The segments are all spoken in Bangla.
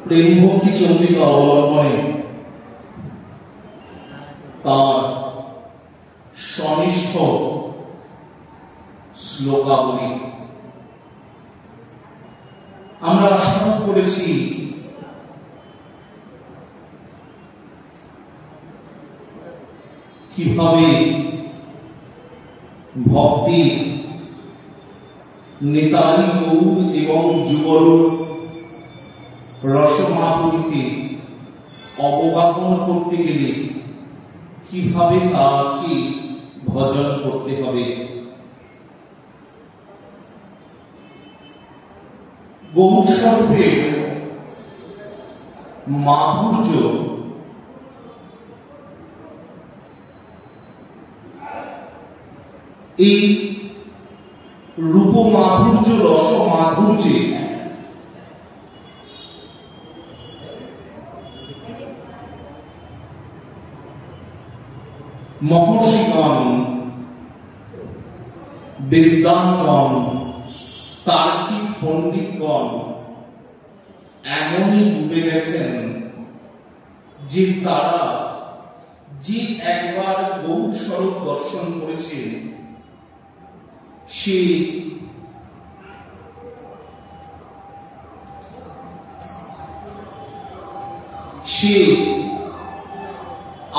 প্রেমভক্তি চন্দ্রিকা অবলম্বনে তার সনিষ্ঠ শ্লোকাবলী আমরা আশা করেছি কিভাবে ভক্তি নিতাই গৌর এবং যুগল রসমাধুরীকে অবগাহন করতে গেলে কিভাবে তাকে ভজন করতে হবে। গৌর স্বরূপের মাধুর্য এই রূপ মাধুর্য রস মাধুর্যে মহর্ষিগণ বিদ্বানগণ তার্কিক পণ্ডিতগণ এমনই ডুবে গেছেন যে তারা যে একবার গৌর স্বরূপ দর্শন করেছে সে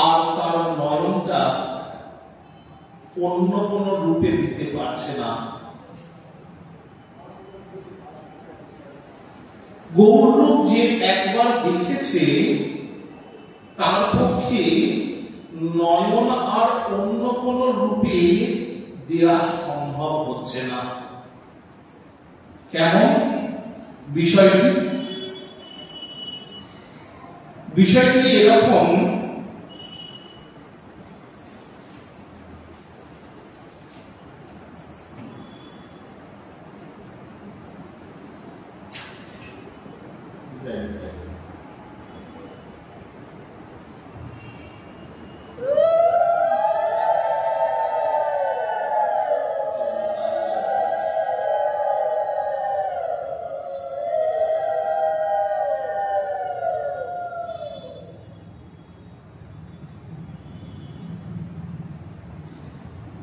আর তার নয়নটা অন্য কোন রূপে দিতে পারছে না। গৌররূপ যে একবার দেখেছে তার পক্ষে নয়ন আর অন্য কোন রূপে দেওয়া সম্ভব হচ্ছে না। কেমন বিষয়টি এরকম,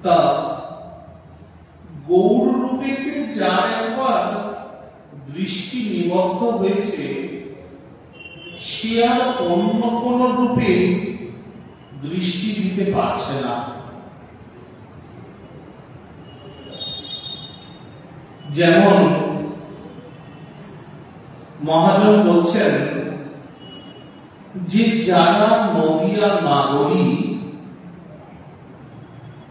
তা গৌর রূপেতে যার একবার দৃষ্টি নিবদ্ধ হয়েছে সে আর অন্য কোন রূপে দৃষ্টি দিতে পারছে না। যেমন মহাজন বলছেন যে যারা নদিয়া নাগরী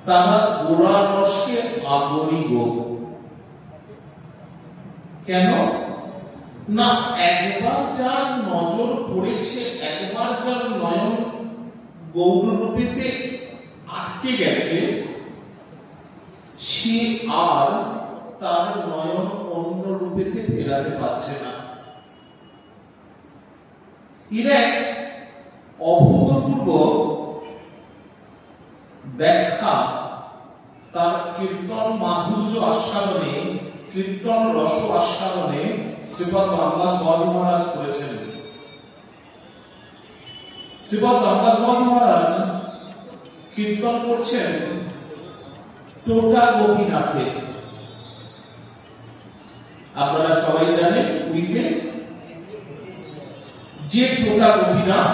তারা গোড়া রসকে আগরি গো। কেন না, একবার যার নজর পড়েছে, একবার যার নয়ন গৌর রূপেতে আটকে গেছে সে আর তার নয়ন অন্য রূপেতে ফেরাতে পারছে না। এর এক অভূতপূর্ব ব্যাখ্যা তার কীর্তন মাধুর্য আস্বাদনে, কীর্তন রস আস্বাদনে শ্রীপদ রামদাস বাউল মহারাজ করেছেন। শ্রীপদ রামদাস বাউল মহারাজ কীর্তন করছেন টোটা গোপীনাথে। আপনারা সবাই জানেন পুরীতে যে টোটা গোপীনাথ,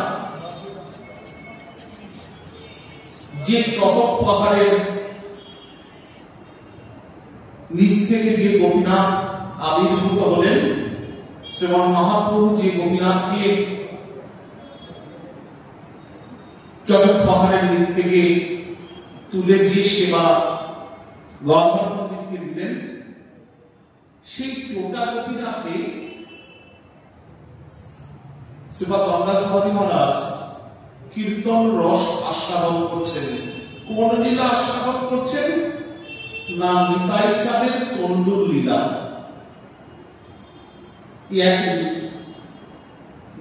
যে চটক পাহাড়ের নিচ থেকে যে গোপীনাথ আবির্ভূত হলেন, শ্রীমন মহাপ্রভু যে গোপীনাথকে চটক পাহাড়ের নিচ থেকে তুলে যে সেবা গঙ্গা পণ্ডিতকে দিলেন, সেই টোটা গোপীনাথে শ্রীপাদ রামদাস বাউল মহারাজ কীর্তন রস আস্বাদন করছেন। কোন লীলা আস্বাদন করছেন না, নিতাই চাঁদের তন্ডুর লীলা।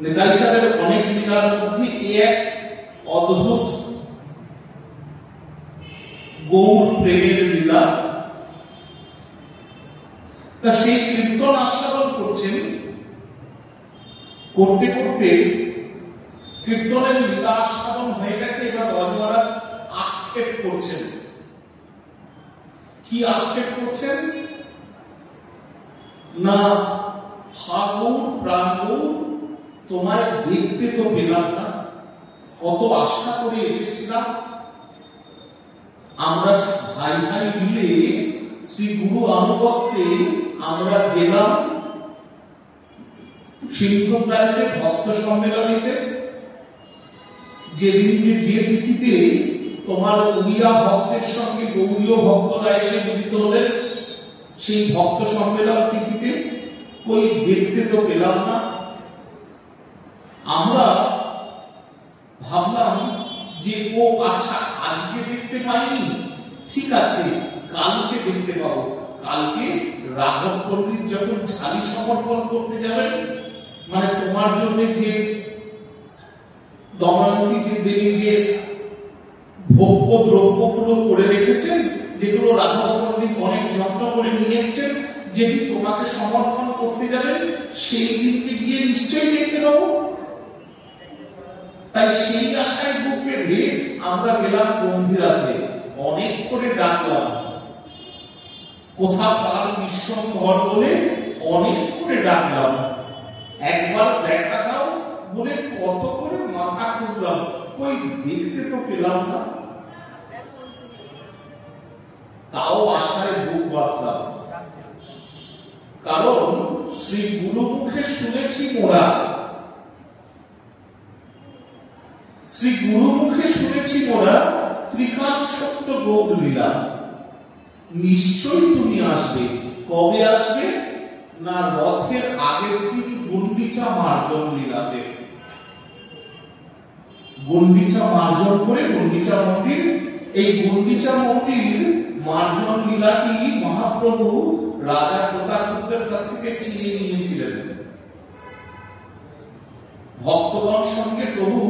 নিতাই চাঁদের অনেক লীলার মধ্যে এক অদ্ভুত গৌর প্রেমের লীলা। তা সেই কীর্তন আস্বাদন করছেন করতে করতে কীর্তনের লীলা আস্বাদন হয়ে গেছে। এবার রাজা মহারাজ আক্ষেপ করছেন। কি আক্ষেপ করছেন? না, ঠাকুর প্রাণ তোমায় দেখতে তো পেলাম না, কত আশা করে এসেছিলাম। আমরা ভাই ভাই মিলে শ্রী গুরু আনুগত্যে আমরা গেলাম সিংহদ্বারেতে ভক্ত সম্মেলনীতে, যেদিনকে যে তিথিতে তোমার উড়িয়া ভক্তের সঙ্গে গৌরীয় ভক্তরা এসে মিলিত হলেন, সেই ভক্ত সম্মেলন তিথিতে কই দেখতে তো পেলাম না। আমরা ভাবলাম যে ও আচ্ছা আজকে দেখতে পাইনি, ঠিক আছে কালকে দেখতে পাবো। কালকে রাঘব পণ্ডিত যখন ঝালি সমর্পণ করতে যাবেন, মানে তোমার জন্য যে দময়ন্তী যে দেবী যে ভোগ্য দ্রব্যগুলো করে রেখেছেন, যেগুলো রাঘব পণ্ডিত অনেক যত্ন করে নিয়ে এসছেন, যেটি তোমাকে সমর্পণ করতে যাবেন, সেই দিনকে গিয়ে নিশ্চয়ই দেখতে পাবো। তাই সেই আশায় বুক বেঁধে আমরা গেলাম গম্ভীরাতে। অনেক করে ডাকলাম, কোথা পাল বিশ্ব ঘর বলে অনেক করে ডাকলাম, একবার দেখা দাও বলে কত করে মাথা খুললাম, কই দেখতে তো পেলাম না। তাও আশায় বুক বাঁধলাম, কারণ শ্রী গুরু মুখে শুনেছি মোরা, শ্রী গুরু মুখে শুনেছি মোরা ত্রিকাল সত্য গৌর লীলা। নিশ্চয়ই তুমি আসবে। কবে আসবে? না, রথের আগের দিন গুন্ডিচা মার্জন লীলাতে। গুন্ডিচা মার্জন করে গুন্ডিচা মন্দির, এই গুন্ডিচা মন্দির মার্জন লীলাটি মহাপ্রভু রাজা প্রতাপদের কাছ থেকে চিনে নিয়েছিলেন। ভক্তগণ সঙ্গে প্রভু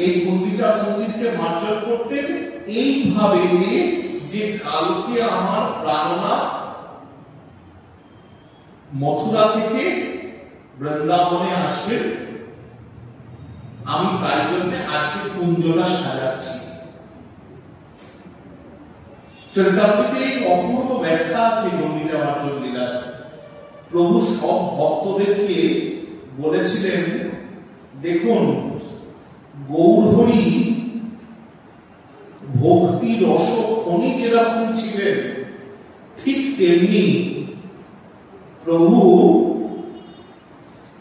এই গুন্ডিচা মন্দিরকে মার্জন করতেন এইভাবে যে কালকে আমার প্রাণনাথ মথুরা থেকে বৃন্দাবনে আসবেন, আমি তাই জন্য আজকে কুঞ্জটা সাজাচ্ছি। চরিতামৃতে এই অপূর্ব ব্যাখ্যা আছে গুন্ডিচা মার্জন লীলার। প্রভু সব ভক্তদেরকে বলেছিলেন, দেখুন গৌরহরি ভক্তি রস খনি যেরকম ছিলেন, ঠিক তেমনি প্রভু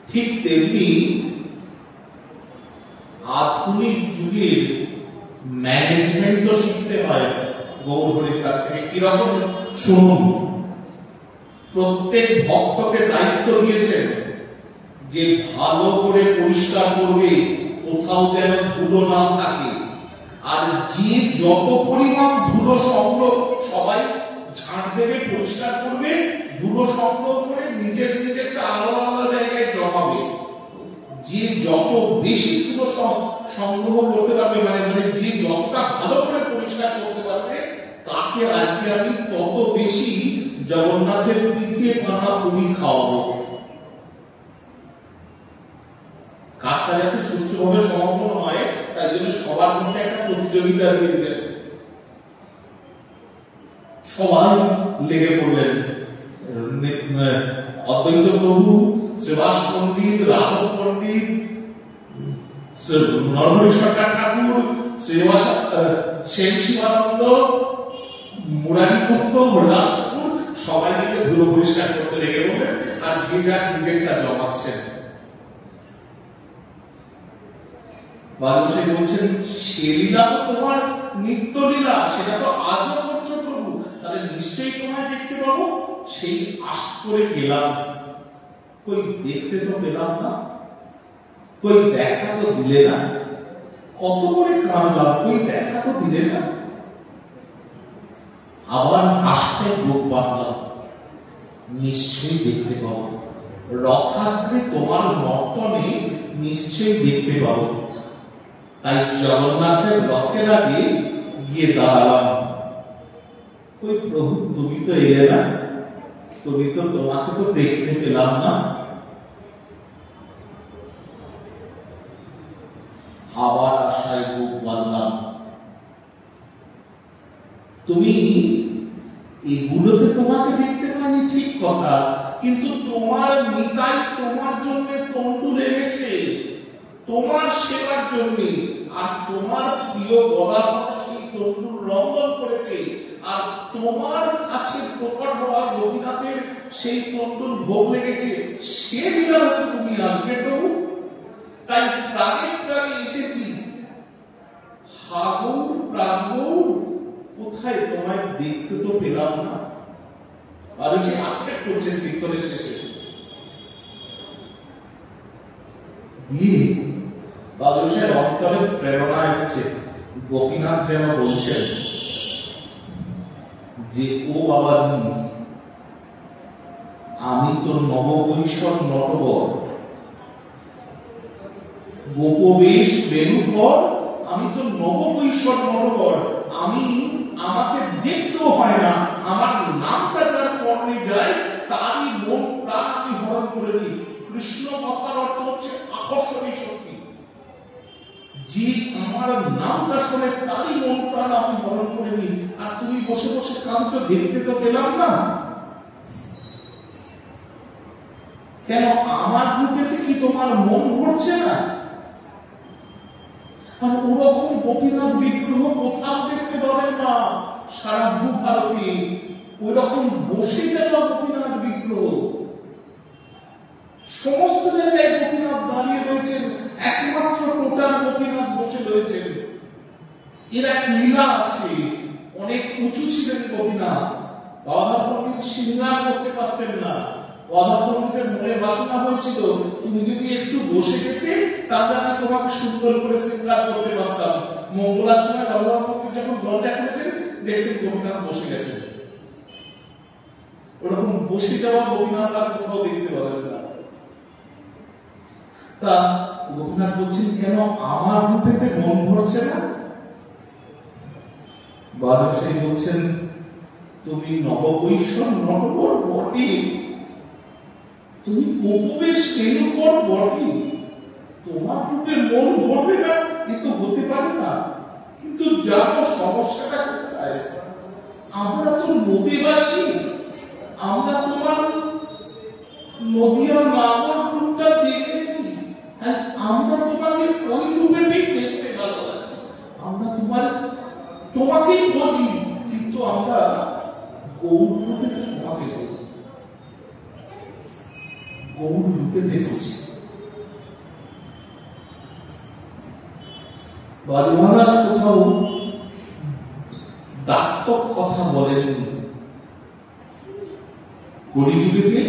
ঠিক তেমনি আধুনিক যুগের ম্যানেজমেন্টও শিখতে হয় গৌরহরির কাছ থেকে। কিরকম শুনুন। প্রত্যেক ভক্তকে দায়িত্ব দিয়েছেন যে ভালো করে পরিষ্কার করবে, কোথাও যেন ধুলো না থাকে। আর যে যত পরিমাণ ধুলো সংগ্রহ, সবাই ঝাড় দেবে, পরিষ্কার করবে, ধুলো সংগ্রহ করে নিজের নিজেরটা আলাদা আলাদা জায়গায় জমাবে। যে যত বেশি ধুলো সংগ্রহ করতে পারবে, মানে যে যতটা ভালো করে পরিষ্কার করতে পারবে, তাকে আজকে আমি তত বেশি জগন্নাথের পিঠে বাঁধা পুরি খাওয়াবো। কাজটা যাতে সুষ্ঠুভাবে সমাপন হয়, তাই জন্য সবার মধ্যে একটা প্রতিযোগিতা দিয়ে দিলেন। সবাই লেগে পড়লেন। অদ্বৈত প্রভু, শ্রীবাস পণ্ডিত, রাঘব পণ্ডিত, নরহরি সরকার ঠাকুর, শ্রীবাস সেন শিবানন্দ, মুরারি পুত্র, মুরদাস ঠাকুর, সবাই মিলে ধুলো পরিষ্কার করতে লেগে পড়লেন। আর যে যার নিজেরটা জমাচ্ছেন। বাদশাহ বলছেন, সে লীলা তো তোমার নিত্য লীলা, সেটা তো আজও করছো প্রভু, তাহলে নিশ্চয়ই তোমায় দেখতে পাবো। সেই আশা করে গেলাম, কই দেখতে তো পেলাম না, কই দেখা তো দিলে না। কত করে কাঁদলাম, কই দেখা তো দিলে না। আবার আশায় বুক বাঁধলাম, নিশ্চয়ই দেখতে পাবো। রথাগ্রে তোমার নর্তনে নিশ্চয়ই দেখতে পাবো। তাই জগন্নাথের রথের আগে গিয়ে দাঁড়ালাম। ওই প্রভু, তুমি তো এলে না, তুমি তো, তোমাকে তো দেখতে পেলাম না। আবার আশায় বুক বাঁধলাম। তুমি এগুলোতে তোমাকে দেখতে পারি ঠিক কথা, কিন্তু তোমার নিতাই তোমার জন্য তন্ডু লেগেছে, তোমার সেবার জন্য। আর তোমার প্রিয় গদাধর সেই তন্ডুর রন্ধন করেছে, আর তোমার কাছে প্রকট হওয়া গোপীনাথের সেই তন্ডুর ভোগ লেগেছে। সে বিলাতে তুমি আসবে প্রভু, তাই প্রাণে প্রাণে এসেছি। হাগৌ প্রাণগৌ, কোথায় তোমায় দেখতে তো পেলাম না। বাদশাহ আক্ষেপ করছেন কীর্তনের শেষে। দিয়ে বাদশাহের অন্তরে প্রেরণা এসছে। গোপীনাথ যেন বলছেন যে, ও বাবাজি, আমি তো নববৈষ্ণব নটবর, গোপবেশ বেণুকর, আমি তো নববৈষ্ণব নটবর। আমাকে দেখতেও হয় না, আমার নামটা যার কর্ণে যায় তারই মন প্রাণ আমি হরণ করে নিই। কৃষ্ণ কথার অর্থ হচ্ছে আকর্ষণী শক্তি। যে আমার নামটা শোনে তারই মন প্রাণ আমি হরণ করে নিই। আর তুমি বসে বসে কাঁদছো, দেখতে তো পেলাম না কেন? আমার বুকেতে কি তোমার মন ভরছে না? আর ওরকম গোপীনাথ বিগ্রহ কোথাও দেখতে পাবেন না সারা ভারতে। ওই রকম বসে যাওয়া গোপীনাথ বিগ্রহ সমস্ত জায়গায় গোপীনাথ দাঁড়িয়ে রয়েছেন, একমাত্র টোটাল গোপীনাথ বসে রয়েছেন। এর এক লীলা আছে। অনেক উঁচু ছিলেন গোপীনাথ। গদাধর পণ্ডিত শৃঙ্গার করতে পারতেন না। গদাধর পণ্ডিতের মনে বাসনা হয়েছিল, তুমি যদি একটু বসে যেতে তাহলে আমি তোমাকে সুন্দর করে শৃঙ্গার করতে পারতাম। মঙ্গলার সময় গদাধর পণ্ডিত যখন দরজা খুলেছেন, দেখছেন গোপীনাথ বসে গেছেন। ওরকম বসে যাওয়া গোপীনাথ আর কোথাও দেখতে পাবেন না। তা গোপীনাথ বলছেন, কেন আমার রূপেতে মন ভরছে না? বাদশাহ বলছেন, তুমি নববৈষ্ণব নটবর বটে, তুমি গোপবেশ বেণুকর বটে, তোমার রূপে মন ভরবে না এ তো হতে পারে না। কিন্তু জানো সমস্যাটা কোথায়? আমরা তো নদীবাসী, আমরা তোমার নদীয়া নাগর রূপটা দেখেছি, আমরা তোমাকে ওই রূপেতেই দেখতে ভালো লাগে। আমরা তোমাকেই বুঝি, কিন্তু আমরা গৌর রূপে তোমাকে বুঝি, গৌর রূপে দেখেছি। বাজি মহারাজ কোথাও দাত্তক কথা বলেননি। কলিযুগেতে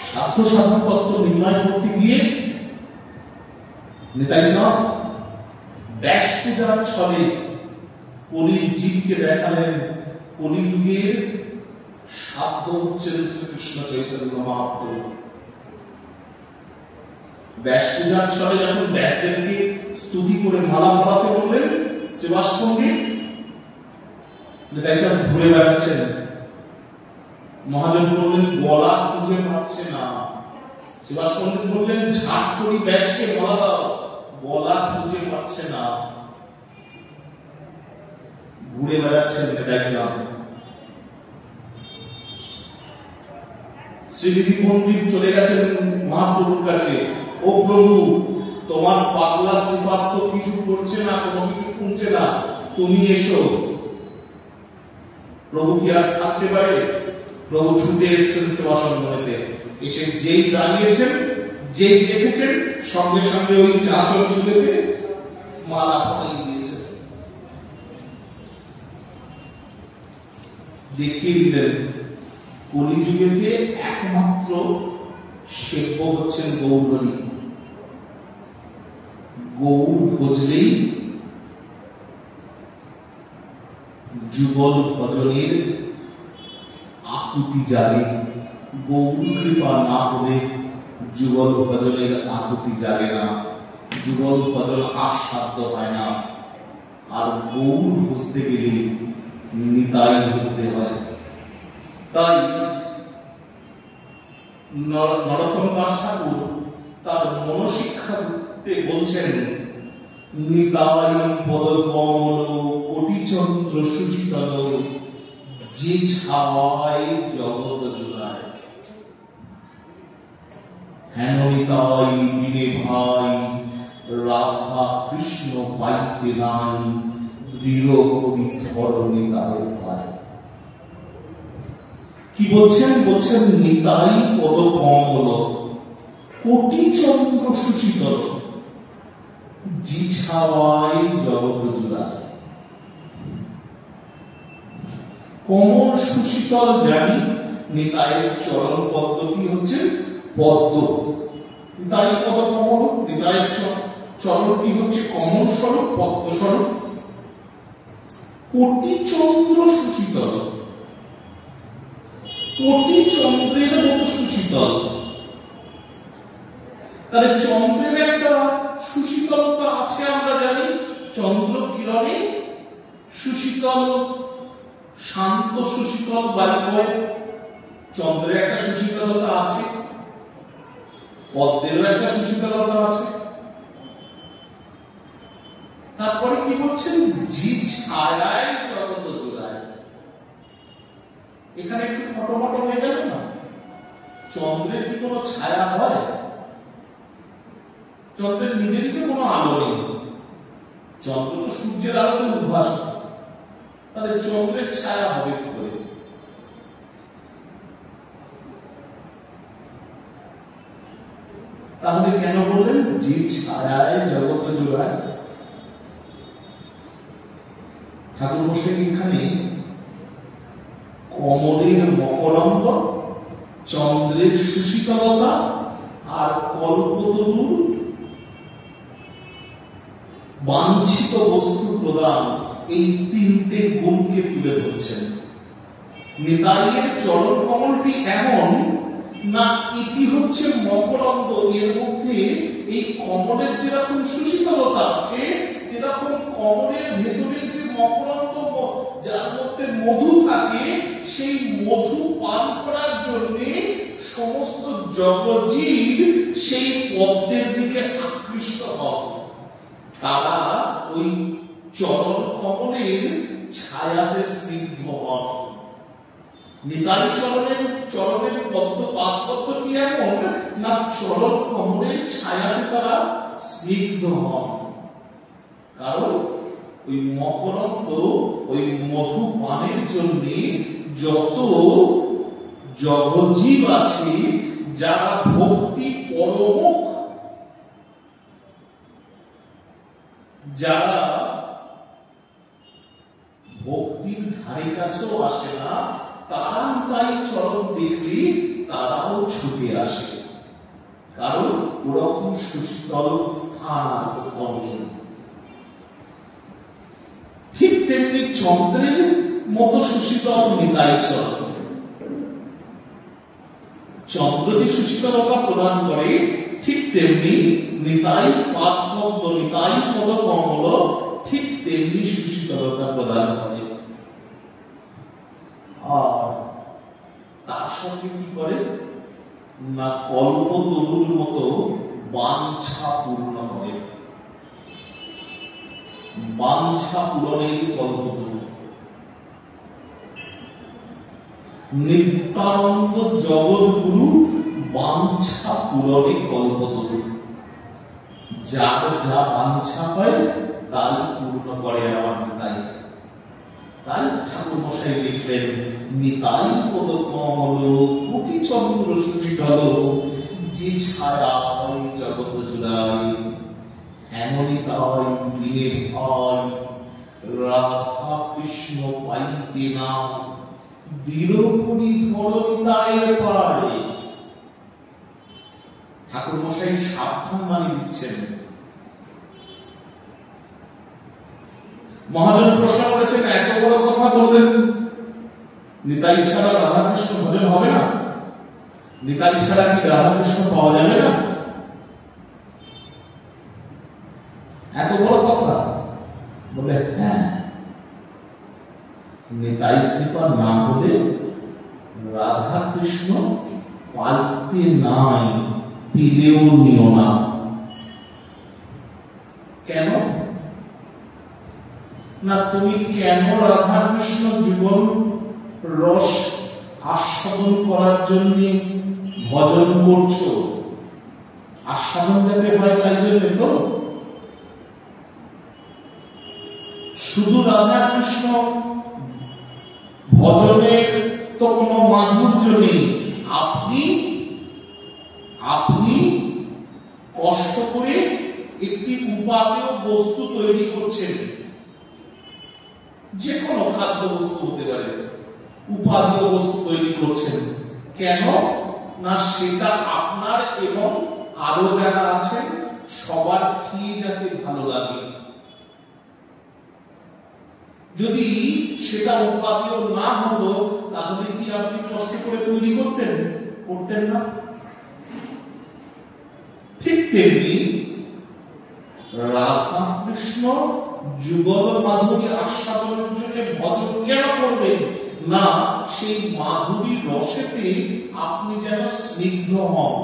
সাধ্য সাধন তত্ত্ব নির্ণয় করতে গিয়ে নেতাজি ব্যাস পূজার ছলে কলির জীবকে দেখালেন কলিযুগের সাধ্য হচ্ছেন শ্রীকৃষ্ণ চৈতন্য মহাপ্রভু। ব্যাস পূজার ছলে যখন ব্যাসদেবকে স্তুতি করে মালা পরাতে বললেন শ্রীবাস পণ্ডিত, নেতাজি ঘুরে বেড়াচ্ছেন। মহাজন বললেন গলা খুঁজে পাচ্ছে না। শ্রীবাস পণ্ডিত বললেন ঝাঁট করি ব্যাসকে মালা দাও, গলা খুঁজে পাচ্ছে না। ঘুরে বেড়াচ্ছেন নেতাজি। শ্রীবিধি পণ্ডিত চলে গেছেন মহাপ্রভুর কাছে, ও প্রভু, তোমার পাগলা শ্রীপাদ তো কিছু করছে না, কোনো কিছু শুনছে না, তুমি এসো। প্রভু কি আর থাকতে পারে? প্রভু ছুটে এসেছেন সেবাসঙ্গনেতে। এসে যেই দাঁড়িয়েছেন, যেই দেখেছেন, সঙ্গে সঙ্গে ওই চাচর চুলেতে মালা পরিয়ে দিয়েছেন, দেখিয়ে দিলেন কলিযুগেতে একমাত্র সেব্য হচ্ছেন গৌরী। গৌর ভজলেই যুগল ভজনের আকুতি জাগে। গৌর কৃপা না হলে যুগল ভজনের আকুতি জাগে না, যুগল ভজন আস্বাদ্য হয় না। আর গৌর বুঝতে গেলে নিতাই বুঝতে হয়। তাই নরোত্তম দাস ঠাকুর তার মনোশিক্ষাতে বলছেন নিতাই পদকমল কোটি চন্দ্র সুশীতল, যে ছাওয়ায় জগৎ জুড়ায়। হেন নিতাই বিনে ভাই, রাধা কৃষ্ণ পাইতে নাই, দৃঢ় করি ধরণী তাদের পায়। কি বলছেন? বলছেন নিতাই পদকমল কোটি চন্দ্র সুশীতল, যে ছাওয়ায় জগৎ জুড়ায়। কমল সুশীতল জানি, নিতাইয়ের চরণ পদ্ম কি হচ্ছে? পদ্ম। নিতাই পদ কমল, নিতাইয়ের চরণ কি হচ্ছে? কমল স্বরূপ, পদ্ম স্বরূপ। কোটি চন্দ্র সুশীতল, কোটি চন্দ্রের মতো সুশীতল। তাহলে চন্দ্রের একটা সুশীতলতা আছে, আমরা জানি। চন্দ্র কিরণে সুশীতল, শান্ত সুশীতল বায়ু বয়। চন্দ্রের একটা সুশীতলতা আছে, পদ্মেরও একটা সুশীতলতা আছে। তারপরে কি বলছেন? জি ছায়ায় জগৎ জুড়ায়। এখানে একটু ফটোমটো হয়ে গেল না? চন্দ্রের কি কোনো ছায়া হয়? চন্দ্রের নিজে দিকে কোনো আলো নেই। চন্দ্র তো সূর্যের আলোতে উদ্ভাসিত, তাহলে চন্দ্রের ছায়া হবে কি করে? তাহলে কেন বললেন যে ছায়ায় জগৎ জুড়ায়? ঠাকুর মশাই এখানে কমলের মকরন্দ, চন্দ্রের সুশীতলতা আর কল্পতরুর বাঞ্ছিত বস্তু প্রদান, এই তিনটে গুণকে তুলে ধরছেন। নিতাইয়ের চরণ কমলটি এমন না, এটি হচ্ছে মকরন্দ। এর মধ্যে এই কমলের যেরকম সুশীতলতা আছে, এরকম কমলের ভেতরের যে মকরন্দ, যার মধ্যে মধু থাকে, সেই মধু পান করার জন্য সমস্ত জগজীব সেই পদ্মের দিকে আকৃষ্ট হয়। তারা ওই চরণ কমলের ছায়াতে স্নিগ্ধ হন। নিতাই চরণের পদ্ম পাদপদ্ম কি এমন না, চরণ কমলের ছায়াতে তারা স্নিগ্ধ হন। কারণ ওই মকরন্দ, ওই মধু পানের জন্য যত জগজীব আছে, যারা ভক্তি পরমুখ, যারা ভক্তির ধারে কাছেও আসে না, তারা তাই চরণ দেখলে তারাও ছুটে আসে। কারণ ওরকম সুশীতল স্থান আর কোথাও নেই। ঠিক তেমনি চন্দ্রের মতো সুশীতল নিতাই চরণ। চন্দ্র যে সুশীতলতা প্রদান করে, ঠিক তেমনি নিতাই পাদপদ্ম, নিতাই পদকমল ঠিক তেমনি সুশীতলতা প্রদান করে। আর তার সঙ্গে কি করে না, কল্পতরুর মতো বাঞ্ছা পূর্ণ করে। বাঞ্ছা পূরণের কল্পতরু। নিত্যানন্দ জগৎগুরু বাঞ্ছা পূরণে কল্পতরু। যার যা বাঞ্ছা হয় তার পূর্ণ করে আমার নিতাই। তাই ঠাকুর মশাই লিখলেন নিতাই পদকমল কোটি চন্দ্র সুশীতল, যে ছায়ায় জগৎ জুড়ায়। হেন নিতাই দিনে ভাই, রাধা কৃষ্ণ পাইতে না, দৃঢ় করি ধর নিতাইয়ের পায়। ঠাকুর মশাই সাবধান বাণী দিচ্ছেন। মহাজন প্রশ্ন করেছেন, এত বড় কথা বললেন, নিতাই ছাড়া রাধাকৃষ্ণ ভজন হবে না? নিতাই ছাড়া কি রাধাকৃষ্ণ পাওয়া যাবে না? এত বড় কথা বলে, হ্যাঁ, নিতাই কৃপা না হলে রাধাকৃষ্ণ পাইতে নাই, পেলেও নিও না। কেন? না তুমি কেন রাধা কৃষ্ণ জীবন রস আস্বাদন করার জন্য ভজন করছো? আস্বাদন যাতে হয় তাই জন্য তো। শুধু রাধা কৃষ্ণ ভজনের তো কোনো মাধুর্য নেই। আপনি কষ্ট করে একটি উপাদেয় বস্তু তৈরি করছেন, যে কোনো খাদ্য বস্তু হতে পারে, উপাদেয় বস্তু তৈরি করছেন। কেন না সেটা আপনার এবং আরো যারা আছেন সবার খেয়ে যাতে ভালো লাগে। যদি সেটা উপাদেয় না হতো তাহলে কি আপনি কষ্ট করে তৈরি করতেন না? ঠিক তেমনি রাধা কৃষ্ণ যুগল মাধুরী আস্বাদনের জন্য ভজন কেন করবেন না সেই মাধুরী রসেতে আপনি যেন স্নিগ্ধ হন।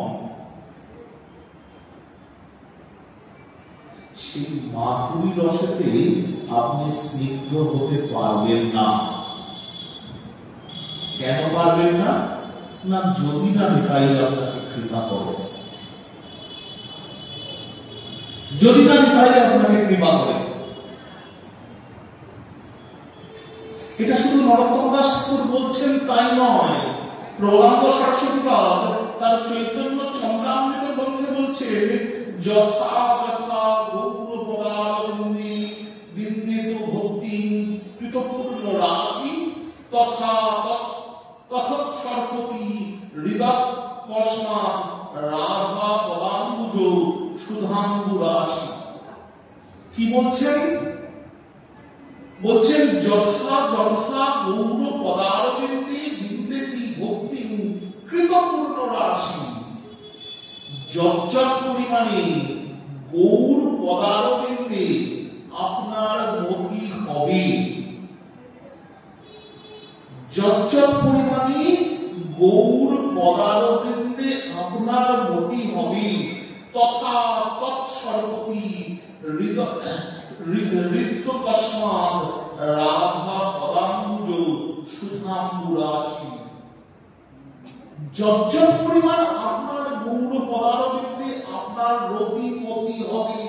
সেই মাধুরী রসেতে আপনি স্নিগ্ধ হতে পারবেন না। কেন পারবেন না? না যদি না নিতাই আপনাকে কৃপা করে, যদি না নিতাই আপনাকে কৃপা করে। এটা শুধু নরোত্তম দাস ঠাকুর বলছেন তাই নয়, প্রহ্লাদ সরস্বতীপাদ তার চৈতন্য চন্দ্রামৃত গ্রন্থে বলছেন যথা যথা গৌর পদারবন্দি বিন্দেত ভক্তি কৃতপূর্ণ রাশি তথা তথৎ সর্বতি হৃদয় কসমা রাধা পদাম্বুজ সুধাম্বু রাশি। কি বলছেন? বলছেন যথা যথা গৌর পদারবিন্দে বিন্দেতি ভক্তি কৃতপূর্ণ রাশি। যত পরিমাণে গৌর পদারবিন্দে আপনার মতি হবে, যত পরিমাণে গৌর পদারবিন্দে আপনার মতি হবে তথা তৎসর্বতি হৃদয় কস্মাৎ রাধা পদাম্বুজ সুধাম্বু রাশি। যত পরিমাণ আপনার গৌর পদারবিন্দে আপনার রতি মতি হবে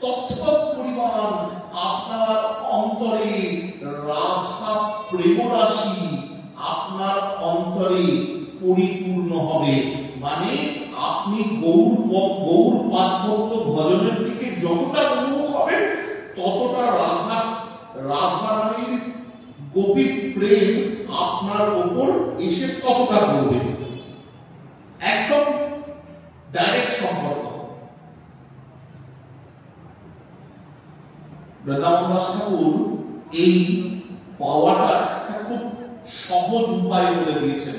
তত পরিমাণ আপনার অন্তরে রাধা প্রেম রাশি আপনার অন্তরে পরিপূর্ণ হবে। মানে আপনি গৌর পাদভক্ত ভজনের দিকে যতটা উন্মুখ হবেন ততটা রাধারানীর গোপী প্রেম আপনার উপর এসে ততটা পড়বে। একদম ডাইরেক্ট সম্পর্ক। বৃন্দাবন দাস ঠাকুর এই পাওয়াটা একটা খুব সহজ উপায় বলে দিয়েছেন।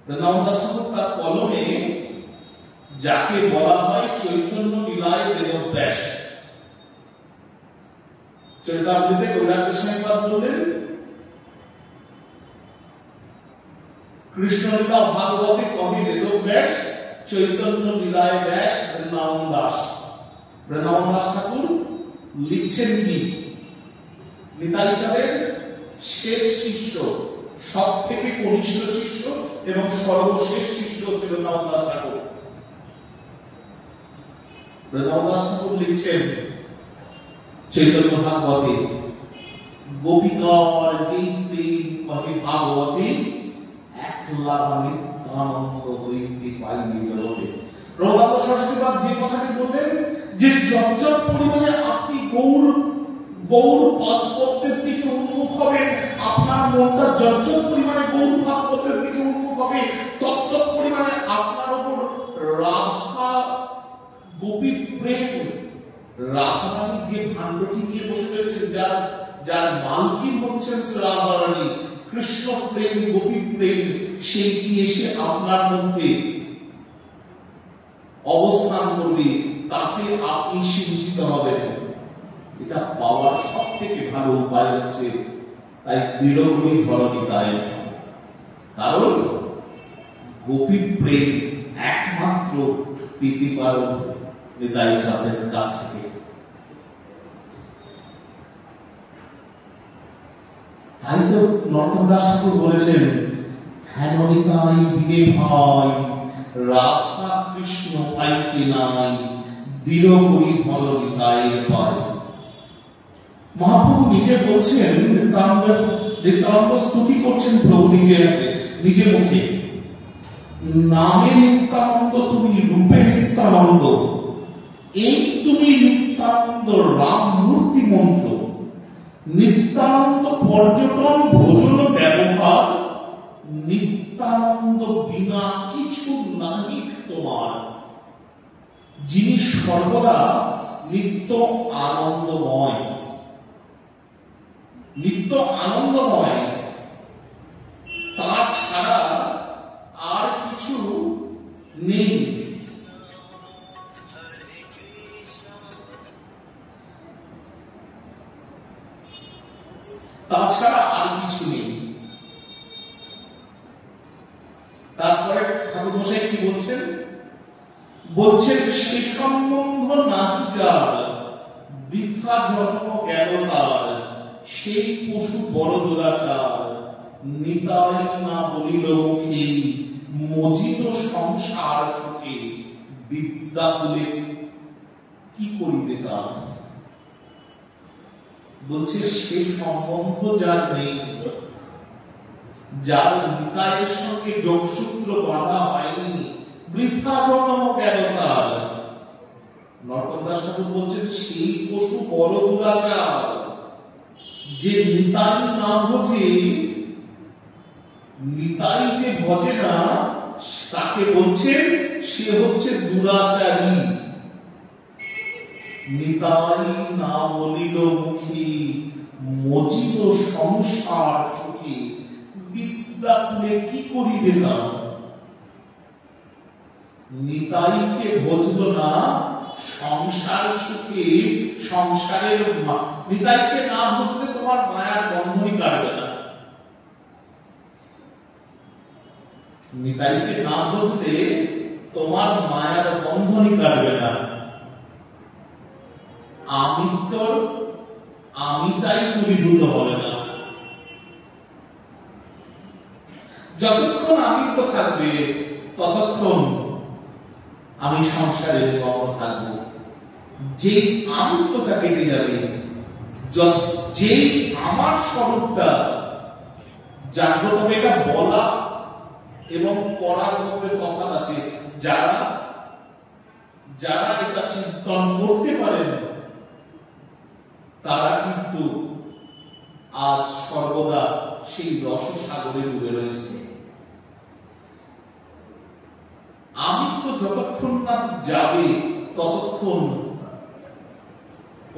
বৃন্দাবন দাস ঠাকুর তার কলমে যাকে বলা হয় চৈতন্য লীলায় বেদব্যাস, চরিতামৃতে গৌরাঙ্গ গোস্বামীপাদ বললেন কৃষ্ণলীলা ভাগবতে কবি বেদব্যাস চৈতন্য লীলায় ব্যাস বৃন্দাবন দাস। বৃন্দাবন দাস ঠাকুর লিখছেন কি? নিতাই চাঁদের শেষ শিষ্য, সব থেকে কনিষ্ঠ শিষ্য এবং সর্বশেষ শিষ্য হচ্ছে বৃন্দাবন দাস ঠাকুর। বৃন্দাবন দাস ঠাকুর লিখছেন চৈতন্য ভাগবতে গোপিকার যেই প্রেম কহে ভাগবতে একলা নিত্যানন্দ হইতে পাইবে জগতে। প্রহ্লাদ সরস্বতীপাদ যে কথাটি বললেন যে যত পরিমাণে আপনি গৌর পাদপদ্মের দিকে উন্মুখ হবেন, আপনার মনটা যত পরিমাণে গৌর পাদপদ্মের দিকে উন্মুখ হবে তত পরিমাণে আপনার উপর রাধা গোপী প্রেম, রাধারানী যে ভাণ্ডটি নিয়ে বসে রয়েছেন, যার মালকিন হচ্ছেন রাধারানী, কৃষ্ণ প্রেম গোপী প্রেম, সেইটি এসে আপনার মধ্যে অবস্থান করবে, তাতে আপনি সিঞ্চিত হবেন। এটা পাওয়ার সব থেকে ভালো উপায় হচ্ছে তাই দৃঢ়গুলি ধরণিতায়, কারণ গোপী প্রেম একমাত্র পেতে পারো নিতাই চাঁদের কাছ থেকে। তাই তো নরোত্তম দাস ঠাকুর বলেছেন, হেন নিতাই বিনে ভাই রাধা কৃষ্ণ পাইতে নাই, দৃঢ় করি ধর নিতাইয়ের পায়। মহাপ্রভু নিজে বলছেন, নিত্যানন্দ স্তুতি করছেন প্রভু নিজে মুখে, নামে নিত্যানন্দ তুমি, রূপে নিত্যানন্দ, এই তুমি নিত্যানন্দ রাম মূর্তি মন্ত্র, নিত্যানন্দ পর্যটন ভোজন ব্যবহার, নিত্যানন্দ বিনা কিছু নাহি তোমার। যিনি সর্বদা নিত্য আনন্দময়, নিত্য আনন্দময়, তার ছাড়া আর কিছু নেই। তাছাড়া আর কিছু নেই। তারপরে ঠাকুর মশাই কি বলছেন? বলছেন সে সম্বন্ধ না যার, বৃথা জন্ম গেল তার, সেই পশু বড় দুরাচার, নিতাই না বলিল মুখে, মজিত সংসার সুখে, বিদ্যা তুলে কি করিবে তার। বলছে সে সম্বন্ধ যার নেই, যার নিতাইয়ের সঙ্গে যোগসূত্র বাঁধা হয়নি, বৃথা জন্ম গেল তার। নরোত্তম দাস ঠাকুর বলছেন সেই পশু বড় দুরাচার, যে নিতাই না বোঝে, নিতাই যে ভজে না, তাকে বলছেন সে হচ্ছে দুরাচারী। নিতাই না বলিল মুখী, মজিল সংসার সুখী, বিদ্যা তুলে কি করিবে তা। নিতাইকে বুঝলো না সংসার সুখে, সংসারের নিতাইকে না বুঝলে তোমার মায়ার বন্ধনই কাটবে না। নিতাইকে না বুঝলে তোমার মায়ার বন্ধনই কাটবে না। আমিত্বর আমিটাই দূরীভূত হবে না। যতক্ষণ আমিত্ব থাকবে ততক্ষণ আমি সংসারের মগ্ন থাকবো। যে আমিত্বটা কেটে যাবে, যে আমার স্বরূপটা জাগ্রত হবে, এটা বলা এবং করার মধ্যে তফাৎ আছে। যারা এটা চিন্তন করতে পারেন তারা কিন্তু আজ সর্বদা সেই রসসাগরে ডুবে রয়েছে। আমিত্ব যতক্ষণ না যাবে ততক্ষণ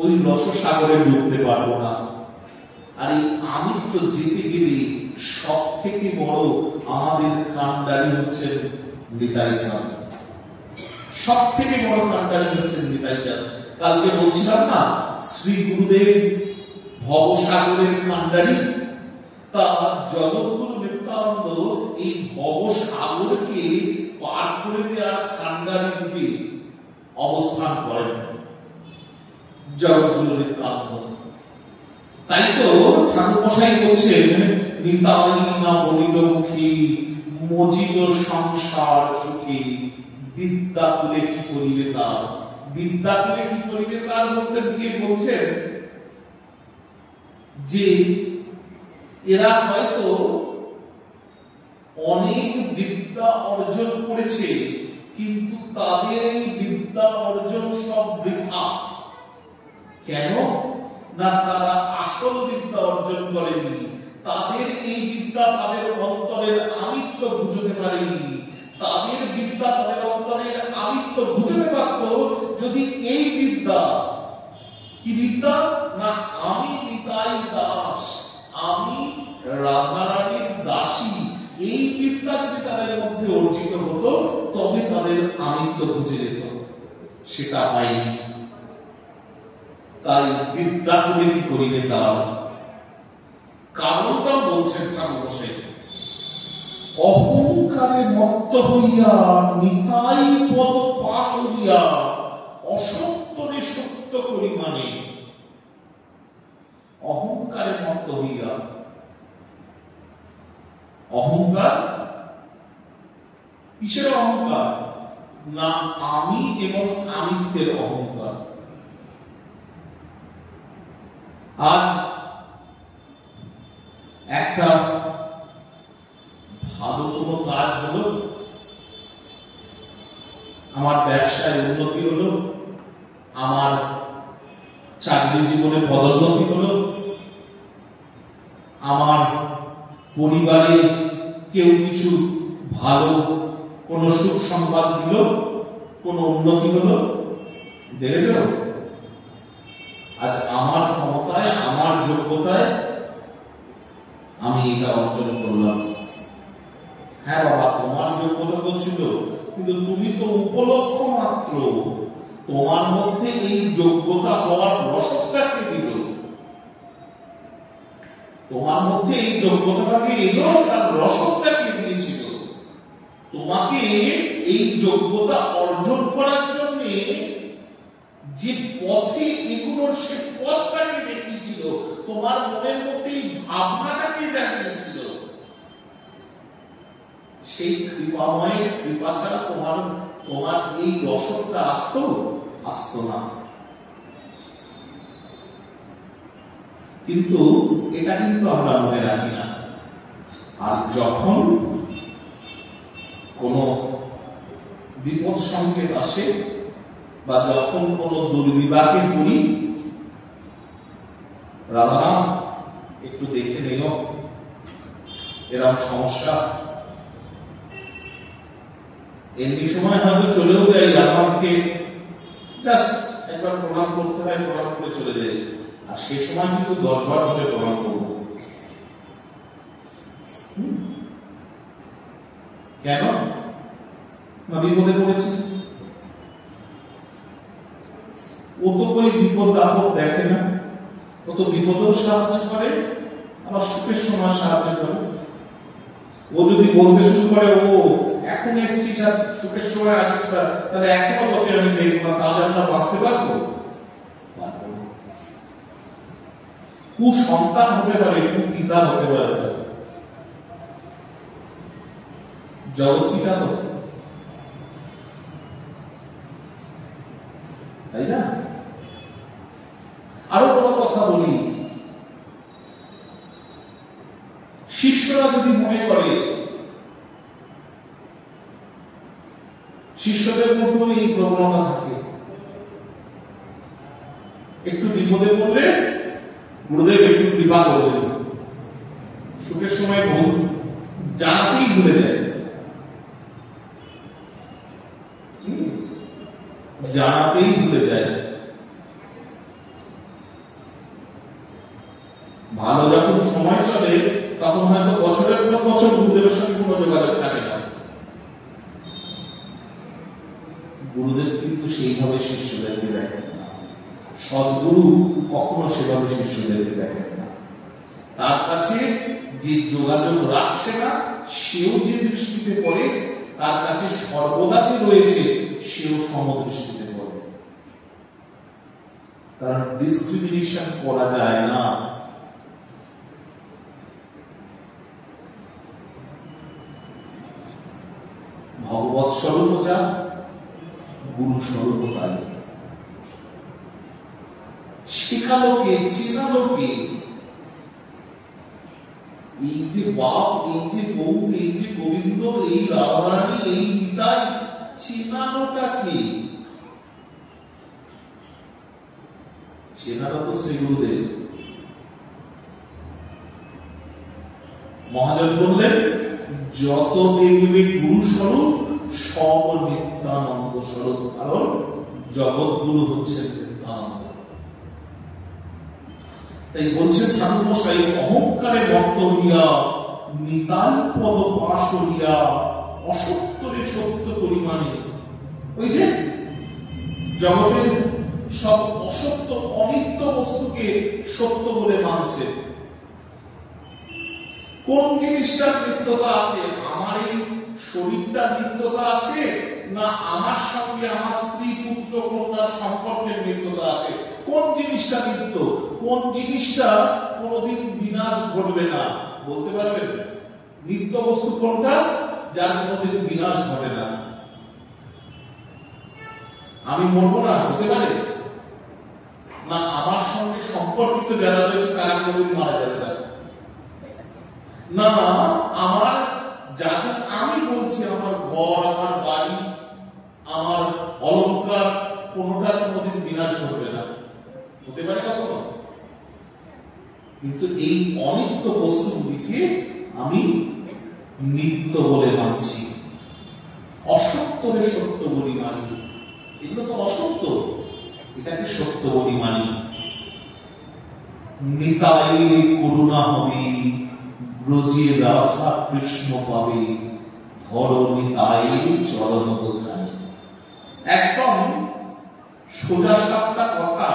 ওই রসসাগরে ডুবতে পারবো না। আর এই আমিত্ব যেতে গেলে সব থেকে বড় আমাদের কান্ডারি হচ্ছেন নিতাই চাঁদ। সব থেকে বড় কান্ডারি হচ্ছেন নিতাই চাঁদ। কালকে বলছিলাম না, শ্রী গুরুদেব ভবসাগরের কান্ডারি, তা জগৎগুরু নিত্যানন্দ এই ভবসাগরকে পার করে দেওয়ার কান্ডারি রূপে অবস্থান করেন জগৎগুরু নিত্যানন্দ। তাই তো ঠাকুর মশাই বলছেন, নিতাই না বলিল মুখী, মজিল সংসার সুখী, বিদ্যা তুলে কি করিবে তার। বিদ্যা তুলে কি করিবে তার মধ্যে দিয়ে বলছেন যে এরা হয়তো অনেক বিদ্যা অর্জন করেছে, কিন্তু তাদের এই বিদ্যা অর্জন সব বৃথা। কেন না, তারা আসল বিদ্যা অর্জন করেনি। তাদের এই বিদ্যা তাদের অন্তরের আমিত্ব বুঝতে পারেনি। তাদের বিদ্যা তাদের অন্তরের আমিত্ব বুঝতে পারত যদি এই বিদ্যা, কি বিদ্যা না, আমি নিতাই দাস, আমি রাধারানীর দাসী, এই বিদ্যা যদি তাদের মধ্যে অর্জিত হতো তবে তাদের আমিত্ব বুঝে যেত। সেটা হয়নি। তাই বিদ্যা করে কি করিবে তার কারণটা বলছেন ঠাকুর মশাই। অহংকারে মত্ত হইয়া নিতাই পদ পাশ হইয়া, অসত্যরে সত্য করি মানে। অহংকারে মত্ত হইয়া, অহংকার। কিসের অহংকার? না আমি এবং আমিত্বের অহংকার। আজ একটা ভালো কোনো কাজ হলো, আমার ব্যবসায় উন্নতি হলো, আমার চাকরি জীবনে পদোন্নতি হলো, আমার পরিবারে কেউ কিছু ভালো কোন সুখ সংবাদ দিল, কোন উন্নতি হলো, দেখেছ? আজ আমার ক্ষমতায়, আমার যোগ্যতায় আমি এটা অর্জন করলাম। হ্যাঁ বাবা, তোমার যোগ্যতা তো ছিল, কিন্তু তুমি তো উপলক্ষ মাত্র। তোমার মধ্যে এই যোগ্যতা হওয়ার রসদটা কে দিল? তোমার মধ্যে এই যোগ্যতাটাকে এলো, তার রসদটা কে দিয়েছিল? তোমাকে এই যোগ্যতা অর্জন করার জন্য যে পথে এগুলোর সে পথটাকে দেখিয়েছিল, তোমার মনের মধ্যে এই ভাবনাটাকে জানিয়েছিল। সেই কৃপাময়ের কৃপা ছাড়া তোমার এই রসদটা আসতো না। কিন্তু এটা কিন্তু আমরা মনে রাখি না। আর যখন কোন বিপদ সংকেত আসে বা যখন কোন দুর্বিপাকে পড়ি, রাধারাম একটু দেখে নিল এরকম সমস্যা, এমনি সময় হয়তো চলেও যায়, রাধারামকে জাস্ট একবার প্রণাম করতে হয়, প্রণাম করে চলে যায়। আর সে সময় কিন্তু 10 বার ধরে প্রণাম করব। কেন? না বিপদে পড়েছে। ও তো কোন বিপদ আপদ দেখে না, ও তো বিপদেও সাহায্য করে, আবার সুখের সময় সাহায্য করে। ও যদি বলতে শুরু করে ও এখন এসেছি সুখের সময় আসবে, তাহলে এখনো তোকে আমি দেখবো না, তাহলে আমরা বাঁচতে পারবো? কুসন্তান হতে পারে, কুপিতা হতে পারে, জগৎ পিতা তো, তাই না? আরো বড় কথা বলি, শিষ্যরা যদি মনে করে, শিষ্যদের মধ্যে এই প্রবণতা থাকে, একটু বিপদে পড়লে গুরুদেব একটু কৃপা করবেন, সুখের সময় জানাতেই ভুলে যায়, জানাতেই ভুলে যায়। ভালো যখন সময় চলে তখন হয়তো বছরের পর বছর গুরুদেবের সঙ্গে কোনো যোগাযোগ থাকে না। গুরুদেব কিন্তু সেইভাবে শিষ্যদেরকে দেখেন না, সদ্গুরু কখনো সেভাবে শিষ্যদেরকে দেখেন না। তার কাছে যে যোগাযোগ রাখছে না সেও যে দৃষ্টিতে পড়ে, তার কাছে সর্বদা যে রয়েছে সেও সমদৃষ্টিতে পড়ে। কারণ ডিসক্রিমিনেশন করা যায় না। ভগবৎ স্বরূপ যা, গুরু স্বরূপ তাই। শেখালো কে, চেনালো কে? এই যে বাপ, এই যে বউ, এই যে গোবিন্দ, এই রাধারানী, এই নিতাই, চেনালোটা কে? চেনালো তো শ্রী গুরুদেব। মহাজন বললেন, যত দেখবে গুরু স্বরূপ সব নিত্যানন্দ স্বরূপ, কারণ জগৎগুরু হচ্ছেন নিত্যানন্দ। তাই বলছেন ঠাকুর মশাই, অহংকারে মত্ত হইয়া নিতাই পদ পাশ হইয়া অসত্যরে সত্য পরিমাণে। ওই যে জগতের সব অসত্য অনিত্য বস্তুকে সত্য বলে মানছে। কোন জিনিসটার নিত্যতা আছে? আমার এই শরীরটার নিত্যতা আছে, না আমার সঙ্গে আমার স্ত্রী পুত্র কন্যার সম্পর্কের নিত্যতা আছে? কোন জিনিসটা নিত্য? কোন জিনিসটা কোনদিন বিনাশ ঘটবে না? বলতে পারবেন? নিত্য বস্তু কোনটা? যার কোনোদিন বিনাশ ঘটে না। আমি মরবো না, হতে পারে না। আমার সঙ্গে সম্পর্কিত যারা রয়েছে তারা কোনোদিন মারা যাবে না। না, আমার যা যা আমি বলছি, আমার ঘর, আমার বাড়ি, আমার অলংকার, কোনোটার কোনোদিন বিনাশ ঘটবে না। হতে পারে কখনো? কিন্তু এই অনিত্য বস্তুগুলিকে আমি নিত্য বলে মানছি, অসত্যরে সত্য বলি মানি। এগুলো তো অসত্য, এটাকে সত্য বলি মানি। নিতাই করুণা হবে, ব্রজে রাধা কৃষ্ণ পাবে, ধর নিতাই চরণ দোকানে। একদম সোজা সাপটা কথা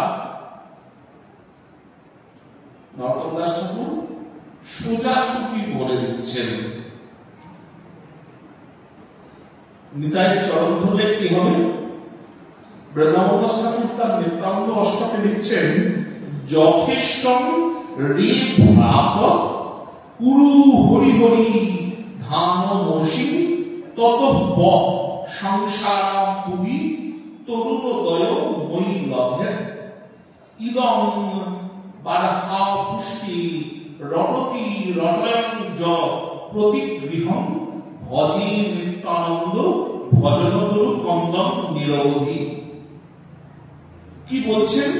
নরোত্তম দাস ঠাকুর সোজাসুজি বলে দিচ্ছেন। নিতাই চরণ ধরলে কি হবে? বৃন্দাবন দাস ঠাকুর তার নিত্যানন্দ অষ্টকে লিখছেন, যথেষ্ট রে ভাব পুরু হরি হরি ধান মসি তত সংসার পুরি তরুণোদয় মই লভে ইদং বারহা পুষ্টি রণতি রণয়ং য প্রতিগৃহং ভজে নিত্যানন্দ ভজনগুরু কন্দম নিরবধি। কি বলছেন?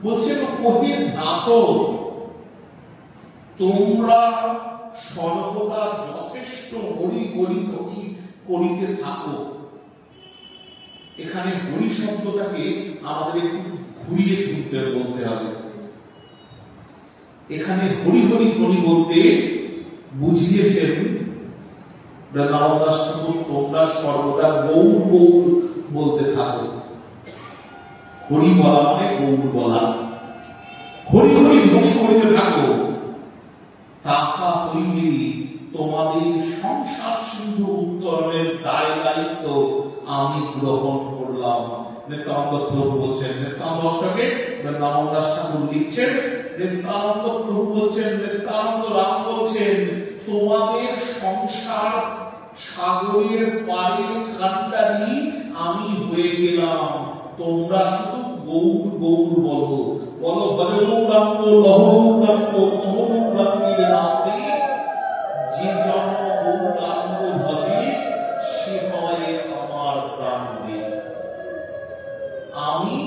বলছেন ওহে ধাত, তোমরা সর্বদা যথেষ্ট হরি হরি করিতে থাকো। এখানে হরি শব্দটাকে আমাদের একটু ঘুরিয়ে শুনতে বলতে হবে। এখানে হরি হরি হরি বলতে বুঝিয়েছেন বৃন্দাবন দাস ঠাকুর, তোমরা সর্বদা গৌর গৌর বলতে থাকো। হরি বলা মানে গৌর বলা। হরি হরি হরি করিতে থাকো, তাহা হইবে তোমাদের সংসার সিন্ধু উত্তরণের দায় দায়িত্ব আমি গ্রহণ করলাম। নিত্যানন্দ প্রভু বলছেন, নিত্যানন্দ অষ্টকে বৃন্দাবন দাস ঠাকুর লিখছেন, নিত্যানন্দ প্রভু বলছেন, নিত্যানন্দ রাম বলছেন, তোমাদের সংসার সাগরের পাড়ের কান্ডারি আমি হয়ে গেলাম। তোমরা শুধু গৌর গৌর বলো, বলো ভজগৌরাঙ্গ লহৌরাঙ্গ কমৌরাঙ্গের নামে যে জন গৌরাঙ্গ ভজে সে হয় আমার প্রাণে। আমি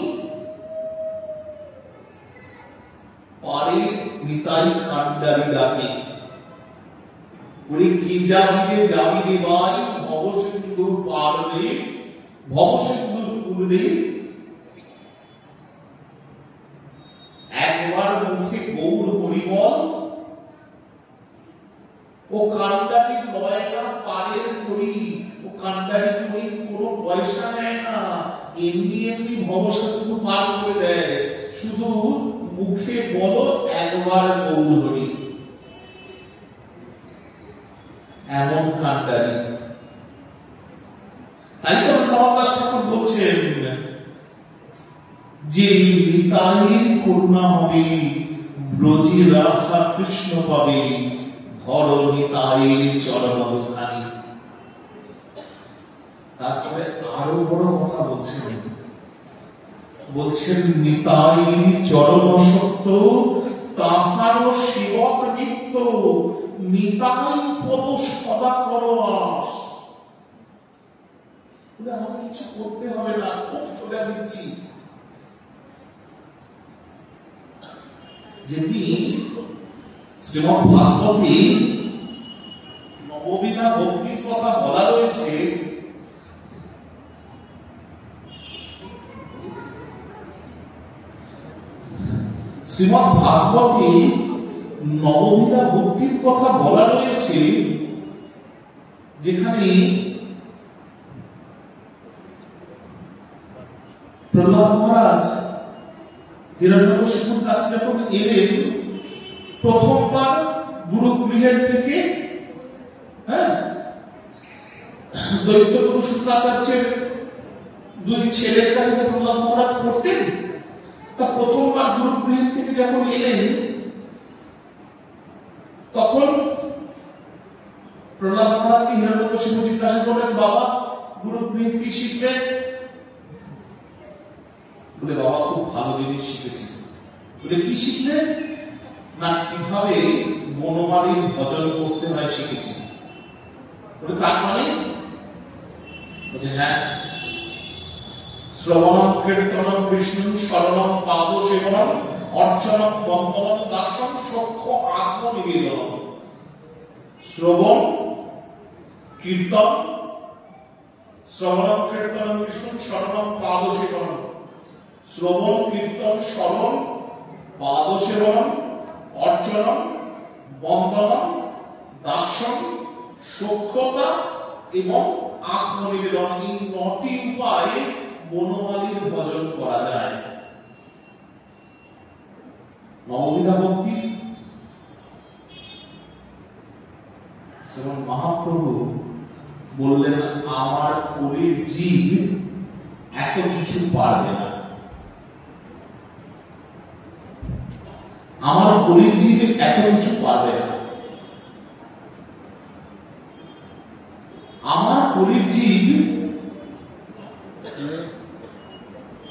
পারে নিতাই কান্ডারি ডাকে, বলি কি যাবিরে যাবিরে ভাই ভবসিন্ধুর পারলে ভবসিন্ধুর কুললে। একবার মুখে গৌর হরি বল, ও কান্ডারি লয় না পারের করি, ও কান্ডারি করি কোনো পয়সা নেয় না, এমনি এমনি ভবসিন্ধু পার করে দেয়। শুধু মুখে বলো একবার গৌর হরি, এমন কান্ডারি। তাই তো নবদাস ঠাকুর বলছেন যে নিতাইয়ের করুণা হবে, ব্রজে রাধা কৃষ্ণ পাবে, ধর নিতাইয়ের চরণ দোকানে। তারপরে আরো বড় কথা বলছেন, বলছেন নিতাই চরণ সত্য তাহার সেবক নিত্য, নিতাই পদ সদা করবাস। আমার কিছু করতে হবে না, খুব সোজা দিচ্ছি। যেমনি শ্রীমদ্ ভাগবতে নববিধা ভক্তির কথা বলা রয়েছে, শ্রীমদ্ ভাগবতে নববিধা ভক্তির কথা বলা রয়েছে, যেখানে প্রহ্লাদ মহারাজ হিরণ্যকশিপুর কাছে যখন এলেন, প্রথমবার গুরুগৃহের থেকে দৈত্যগুরু শুক্রাচার্যের দুই ছেলের কাছে প্রহ্লাদ মহারাজ পড়তেন। তা প্রথমবার গুরুগৃহের থেকে যখন এলেন, তখন প্রহ্লাদ মহারাজকে হিরণ্যকশিপু জিজ্ঞাসা করলেন, বাবা গুরু কি শিখলে? বলে, বাবা খুব ভালো জিনিস শিখেছি। বলে, কি শিখলে? না, কিভাবে বনমালীর ভজন করতে হয় শিখেছি। বলে, তার মানে? বলছে, হ্যাঁ, শ্রবণম কীর্তনম বিষ্ণু শরণম পাদ সেবনম অর্চনম বন্দনম দাসম সখ্য আত্মনিবেদনম। শ্রবণ কীর্তন, শ্রবণম কীর্তনম বিষ্ণু শরণম পাদ সেবনম, শ্রবণ কীর্তন শরণ পাদ সেবনম অর্চনম বন্দনম দাসম সখ্যতা এবং আত্মনিবেদন, এই 9টি উপায়ে বনমালীর ভজন করা যায়। নববিধা ভক্তি। মহাপ্রভু বললেন, আমার কলির জীব এত কিছু পারবে না, আমার কলির জীব এত কিছু পারবে না। আমার কলির জীব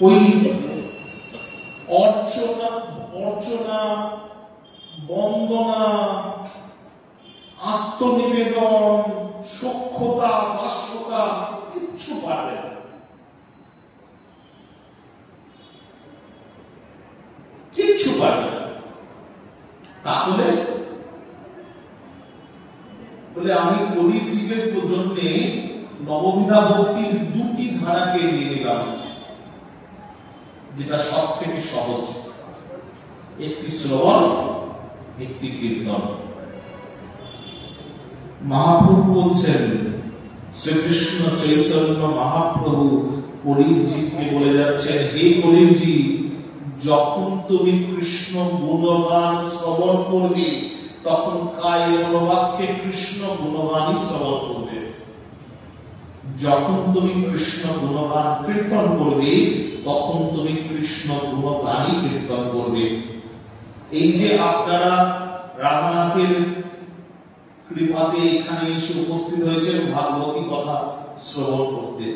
ওই অর্চনা বন্দনা আত্মনিবেদন সখ্যতা দাস্যতা কিচ্ছু পারবে না, কিচ্ছু পারবে না। তাহলে বলে, আমি কলির জীবের জন্যে নববিধা ভক্তির 2টি ধারাকে নিয়ে নিলাম, যেটা সব থেকে সহজ। একটি শ্রবণ, একটি কীর্তন। মহাপ্রভু বলছেন, শ্রীকৃষ্ণ চৈতন্য মহাপ্রভু কলির জীবকে বলে যাচ্ছেন, হে কলির জীব, যখন তুমি কৃষ্ণ গুণগান শ্রবণ করবে, তখন কায়ে মনোবাক্যে কৃষ্ণ গুণগানই শ্রবণ করবে। যখন তুমি কৃষ্ণ গুণগান কীর্তন করবে, তখন তুমি কৃষ্ণ গুণগানই কীর্তন করবে। এই যে আপনারা রামনাথের কৃপাতে এখানে এসে উপস্থিত হয়েছেন ভাগবতী কথা শ্রবণ করতে,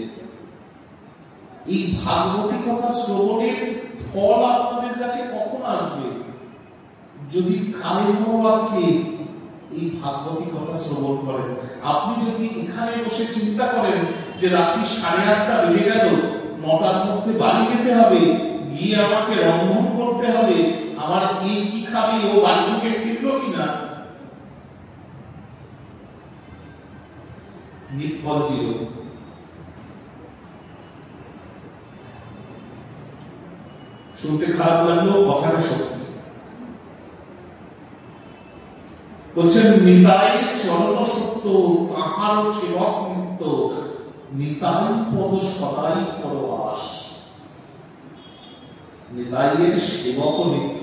এই ভাগবতী কথা শ্রবণের ফল আপনাদের কাছে কখন আসবে? যদি কায়ে মনোবাক্যে এই ভাগবতী কথা শ্রবণ করেন। আপনি যদি এখানে বসে চিন্তা করেন যে রাত্রি 8:30 বেজে গেল, 9টার মধ্যে বাড়ি যেতে হবে, গিয়ে আমাকে রন্ধন করতে হবে, আমার কি খাবে, ও বাড়ি থেকে ফিরল কিনা, নির্ফল ছিল। শুনতে খারাপ লাগলেও কথাটা সত্যি। বলছেন, নিতাই চরণ সত্য তাহার সেবক নিত্য, নিতাই পদ সদাই পরবাস। নিতাইয়ের সেবক নিত্য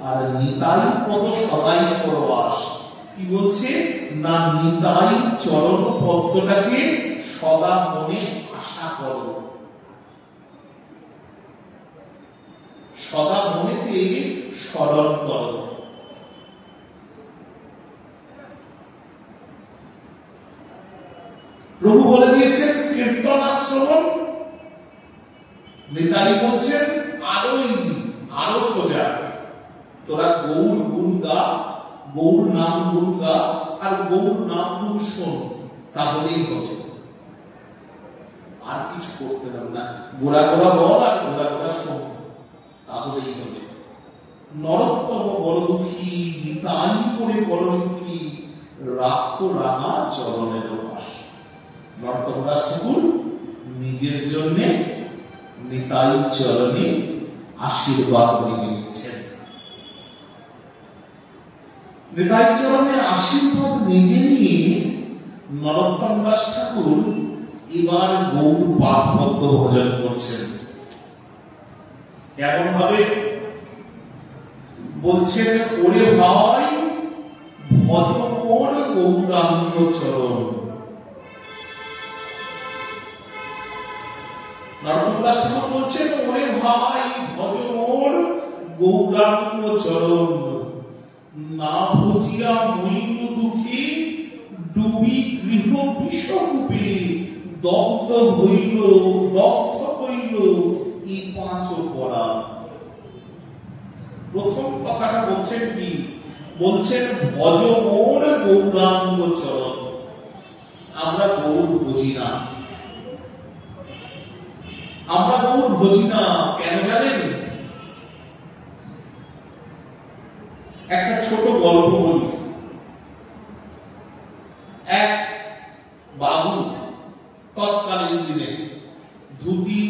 আর নিতাই পদ সদাই পরবাস। কি বলছে না, নিতাই চরণ পদ্মটাকে সদা মনে আশা করো, সদা মনেতে স্মরণ করো। প্রভু বলে দিয়েছেন কীর্তন আর শ্রবণ। নিতাই বলছেন আরো ইজি, আরো সোজা, তোরা গৌর গুণ গা, গৌর নাম গুণ গা, আর গৌর নাম গুণ শোন, তাহলেই হবে। আর কিছু করতে হবে না, গোড়া গোড়া বল আর গোড়া গোড়া শোন, তাহলেই হবে। নরোত্তম বড় দুঃখী, নিতাই করে বড় সুখী, রাখো রাঙা চরণের বাস। নরোত্তম দাস ঠাকুর নিজের জন্য নিতাই চরণে আশীর্বাদ দিয়ে নিচ্ছেন। নিতাই চরণে আশীর্বাদ নিয়ে নিয়ে নরোত্তম দাস ঠাকুর এবার গৌর পাঠপদ্য ভজন করছেন। কেমন ভাবে বলছেন, ওরে ভাই ভজ মোর গৌরাঙ্গ চরণ। নরোত্তম দাস ঠাকুর বলছেন, ওরে ভাই ভজ মোর গৌরাঙ্গ চরণ, না ভজিয়া মইনু দুঃখী ডুব ডুবি গৃহ বিষকূপে দগ্ধ হইল ই পাঁচ পড়া। প্রথম কথাটা বলছেন কি? বলছেন ভজ মোর গৌরাঙ্গ চরণ। আমরা গৌর বুঝি না, আমরা গৌর বুঝি না। কেন জানেন? একটা ছোট গল্প বলি। এক বাবু তৎকালীন দিনে ধুতি,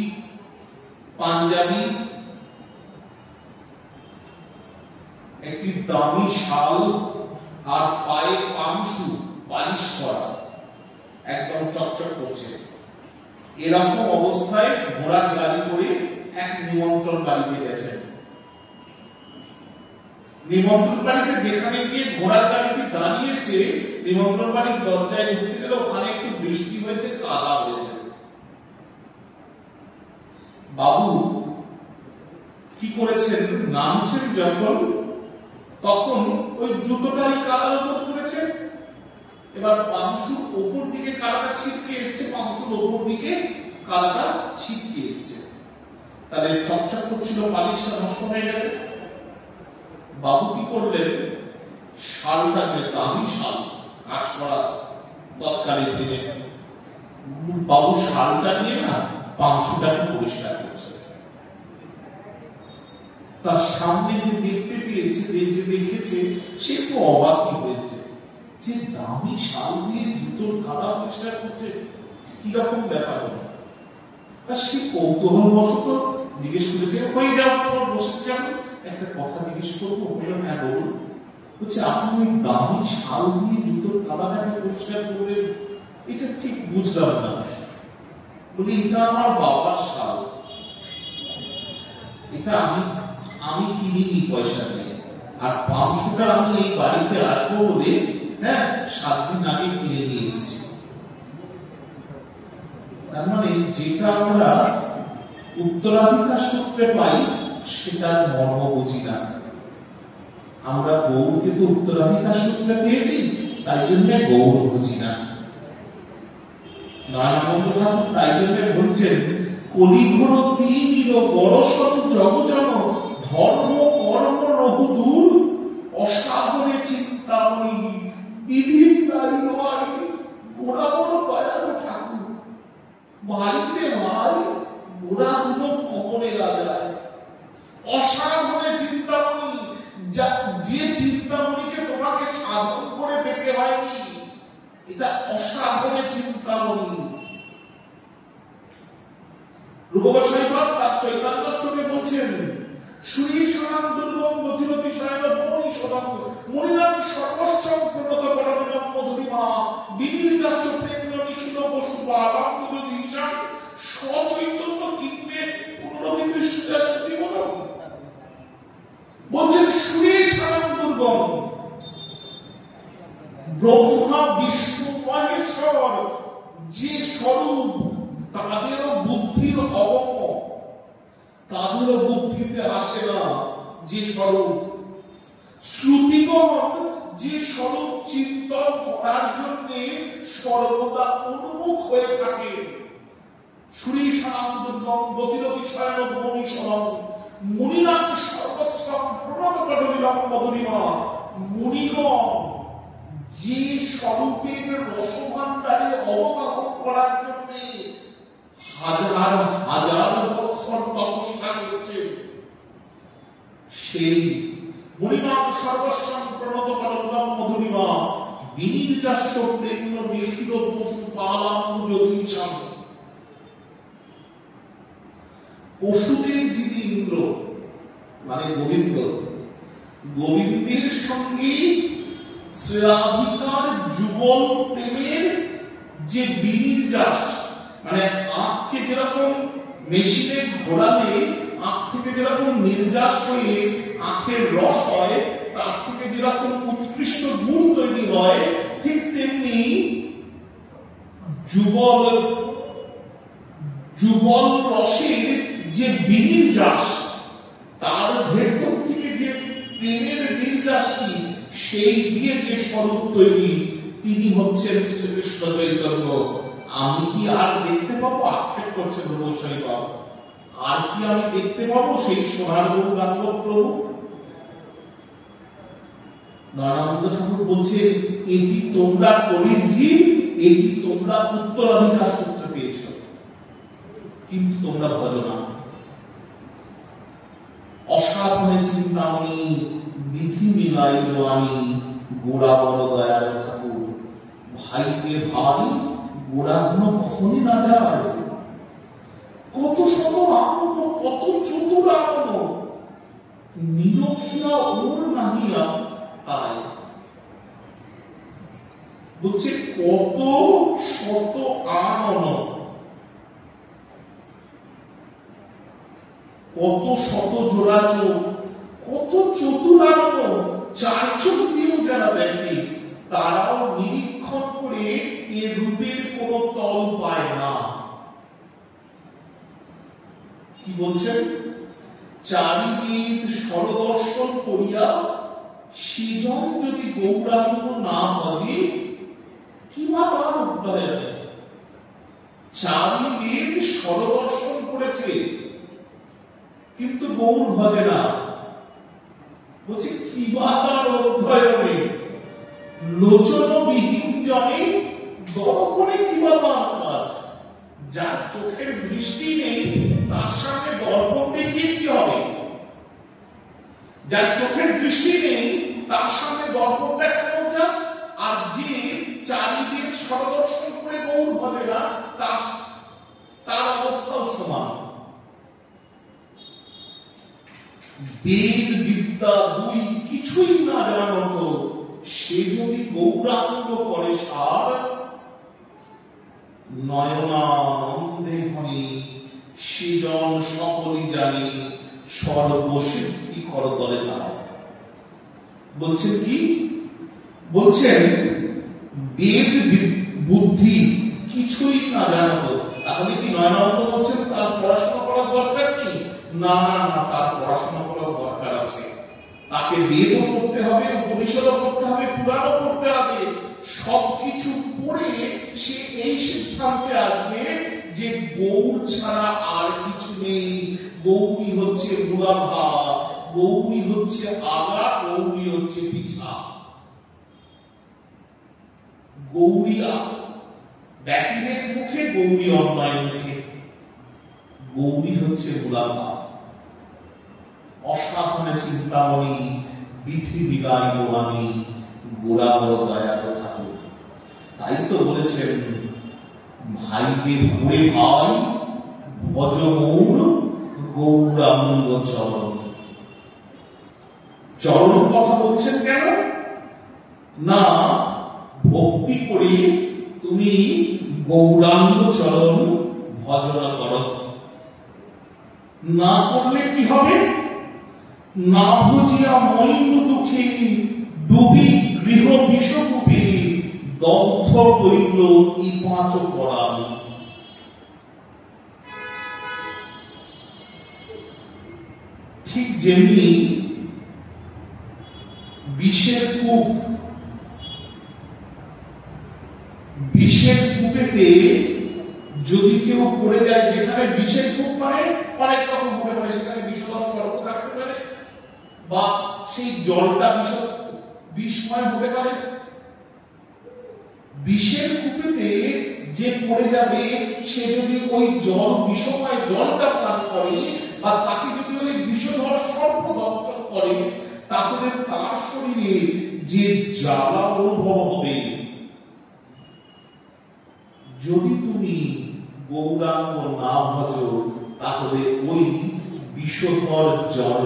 পাঞ্জাবি, একটি দামি শাল আর পায়ে পাংশু পালিশ করা, একদম চকচক করছে। এরকম অবস্থায় ঘোড়ার গাড়ি করে এক নিমন্ত্রণ বাড়িতে গেছেন। নিমন্ত্রণ বাড়িতে যেখানে গিয়ে ঘোড়ার গাড়িটি দাঁড়িয়েছে, নিমন্ত্রণ বাড়ির দরজায় ঢুকতে গেলে ওখানে একটু বৃষ্টি হয়েছে, কাদা হয়েছে। বাবু কি করেছেন? নামছেন যখন, তখন ওই জুতোটাই কাদার উপর পড়েছে। এবার পাংশুর ওপর দিকে কাদাটা ছিটকে এসছে, পাংশুর ওপর দিকে কাদাটা ছিটকে এসছে। তাহলে চকচক করছিল, পালিশটা নষ্ট হয়ে গেছে। বাবু কি করলেন? শালটাকে, দামি শাল, কাজ করা তৎকালীন দিনে, বাবু শালটা নিয়ে না পাংশুটাকে পরিষ্কার করছে। তার সামনে যে দেখতে পেয়েছে, যে দেখেছে, সে একটু অবাক হয়েছে যে দামি শাল দিয়ে জুতোর কাদা পরিষ্কার করছে, কিরকম ব্যাপার হলো। তা সে কৌতূহলবশত জিজ্ঞেস করেছে, হয়ে যাও, বসে যান, একটা কথা জিজ্ঞেস করবো। বললাম, হ্যাঁ বলুন। বলছে, আপনি ওই দামি শাল দিয়ে জুতোর কাদাটাকে পরিষ্কার করবেন, এটা ঠিক বুঝলাম না। বলি, এটা আমার বাবার শাল, এটা আমি কিনিনি পয়সা দিয়ে, আর পাংশুটা আমি এই বাড়িতে আসবো বলে 7 দিন আগে কিনে নিয়ে এসেছি। তার মানে যেটা আমরা উত্তরাধিকার সূত্রে পাই সেটার মর্ম বুঝি না। আমরা গৌরকে তো উত্তরাধিকার সূত্রে পেয়েছি, তাই জন্য গৌর বুঝি না। নারায়ণ ঠাকুর তাই জন্য বলছেন, কলিঘোর তিমির বড়সড় জগজন, ধর্ম কর্ম রঘু দূর, অসাধনে চিন্তামণি বিধির দায়ী নয়। ওরা বড় দয়ালু ঠাকুর, বাড়িতে ভাই ওরা গুলো কমনে রাজায়। অসাধনে চিন্তামণি, যে চিন্তামণিকে তোমাকে সাধন করে পেতে হয়নি, এটা অসাধনে চিন্তামণি। রূপগোস্বামীপাদ তার চৈতন্যষ্টকে বলছেন, শ্রী সনাম দুর্গম গতিরতি শয়ন মনি সদম মনিরাম সর্বস্বং প্রণত করণীরম মধুরিমা বিনির্যাস্য প্রেম্য নিখিল পশুপালাম যদি ঈশান সচৈতন্য কিংবে পুনরবিন্দু সুজাস্তি বলম। বলছেন, শ্রী সনাম দুর্গম, ব্রহ্মা বিষ্ণু মহেশ্বর যে স্বরূপ, তাদেরও বুদ্ধির অবঙ্গ, তাদেরও বুদ্ধিতে আসে না যে স্বরূপ। শ্রুতিগণ যে স্বরূপ চিন্তন করার জন্য সর্বদা উন্মুখ হয়ে থাকে। শ্রী সনাতন গতিরতি শয়ন মনি সদম মুনিনাম সর্বস্বম প্রণত করণীরম মধুরিমা। মুনিগণ যে স্বরূপের রসভাণ্ডারে অবগাহন করার জন্য হাজার হাজার বৎসর তপস্যা করছে, সেই মুনিনাম সর্বস্বম প্রণত করণীরম মধুরিমা বিনির্যাস্য প্রেম্য নিখিল পশুপালাম যতীশাম। পশুদের যিনি ইন্দ্র, মানে গোবিন্দ, গোবিন্দের সঙ্গে শ্রেয়াধিকার যুগল প্রেমের যে বিনির্যাস, মানে আঁখকে যেরকম মেশিনে ঘোরালে আঁখ থেকে যেরকম নির্যাস হয়ে আঁখের রস হয়, তার থেকে যেরকম উৎকৃষ্ট গুণ তৈরি হয়, ঠিক তেমনি যুগল রসের যে বিনির্যাস, তার ভেতর থেকে যে প্রেমের নির্যাসটি, সেই দিয়ে যে স্বরূপ তৈরি, তিনি হচ্ছেন শ্রীকৃষ্ণ চৈতন্য। আমি কি আর দেখতে পাবো? আক্ষেপ করছে গোস্বামী বাবা, আর কি আমি দেখতে পাবো সেই সোনার গৌরাঙ্গ প্রভু? নারায়ণ ঠাকুর বলছেন, এটি তোমরা কলির জীব, এটি তোমরা উত্তরাধিকার সূত্রে পেয়েছ, কিন্তু তোমরা ভজো না। অসাধনে চিন্তামণি বিধি মিলাইল আমি, গোড়া বড় দয়াল ঠাকুর। ভাইকে ভাই গোড়া গুলো কখনই না যায়। কত শত আনন্দ, কত চতুর আনন্দ, নিরক্ষিণা ওর নাহিয়া তাই। বলছে কত শত আনন্দ, কত শত জোড়া চোখ, কত চতুরাঙ্গ, চার চোখ দিয়েও যারা দেখে তারাও নিরীক্ষণ করে এ রূপের কোন তল পায় না। কি বলছেন? চারিবেদ সরদর্শন করিয়া সেজন যদি গৌরাঙ্গ না ভজে, কি বা তার উত্তরে যাবে? চারিবেদ সরদর্শন করেছে কিন্তু গৌর ভজে না, বলছে কি বা তার অধ্যয়নে? লোচন বিহীন জনে দর্পণে কি বা তার কাজ? যার চোখের দৃষ্টি নেই তার সামনে দর্পণ দেখিয়ে কি হবে? যার চোখের দৃষ্টি নেই তার সামনে দর্পণ দেখানো যাক, আর যে চারিবেদ সরদর্শন করে গৌর ভজে না তার অবস্থাও সমান। বেদ বিদ্যা দুই কিছুই না জানত, সে যদি গৌরাঙ্গ করে সার, নয়নানন্দে ভনি সেজন সকলই জানি, সর্বসিদ্ধি করতলে তার। বলছেন কি? বলছেন বেদ বুদ্ধি কিছুই না জানত। তাহলে কি নয়নানন্দ বলছেন তার পড়াশোনা করার দরকার নেই? না না না, তার পড়াশোনা করার দরকার আছে। তাকে বেদও পড়তে হবে, উপনিষদও পড়তে হবে, পুরাণও পড়তে হবে। সবকিছু পড়ে সে এই সিদ্ধান্তে আসবে যে গৌর ছাড়া আর কিছু নেই। গৌরী হচ্ছে মূলাধা, গৌরী হচ্ছে আগা, গৌরী হচ্ছে পিছা। গৌরিয়া ব্যাটিনের মুখে, গৌরী অন্যায় মুখে। গৌরী হচ্ছে মূলাধা। অসাধনে চিন্তামণি বিধি বিলাইল আমি, গোড়া বড় দয়াল ঠাকুর। তাই তো বলেছেন, ভাইকে ভুড়ে ভাই ভজ মৌর গৌরাঙ্গ চরণ। চরণ কথা বলছেন কেন? না, ভক্তি করে তুমি গৌরাঙ্গ চরণ ভজনা করো। না করলে কি হবে? না বুঝিয়া মৈন্য দুঃখে ডুবি গৃহ বিষকূপে, দগ্ধ করিল ই পাঁচ পরাণ। ঠিক যেমনি বিষের কূপ, বিষের কূপেতে যদি কেউ পড়ে যায়, যেখানে বিষের কূপ মানে অনেক রকম হতে পারে, সেখানে বিষধর সর্প থাকতে পারে, বা সেই জলটা বিষময় হতে পারে। বিষের কূপেতে যে পড়ে যাবে, সে যদি ওই জল বিষময় জলটা পান করে, বা তাকে যদি ওই বিষধর সর্প দংশন করে, তাহলে তার শরীরে যে জ্বালা অনুভব হবে। যদি তুমি গৌরাঙ্গ না ভজো, তাহলে ওই বিষধর জল,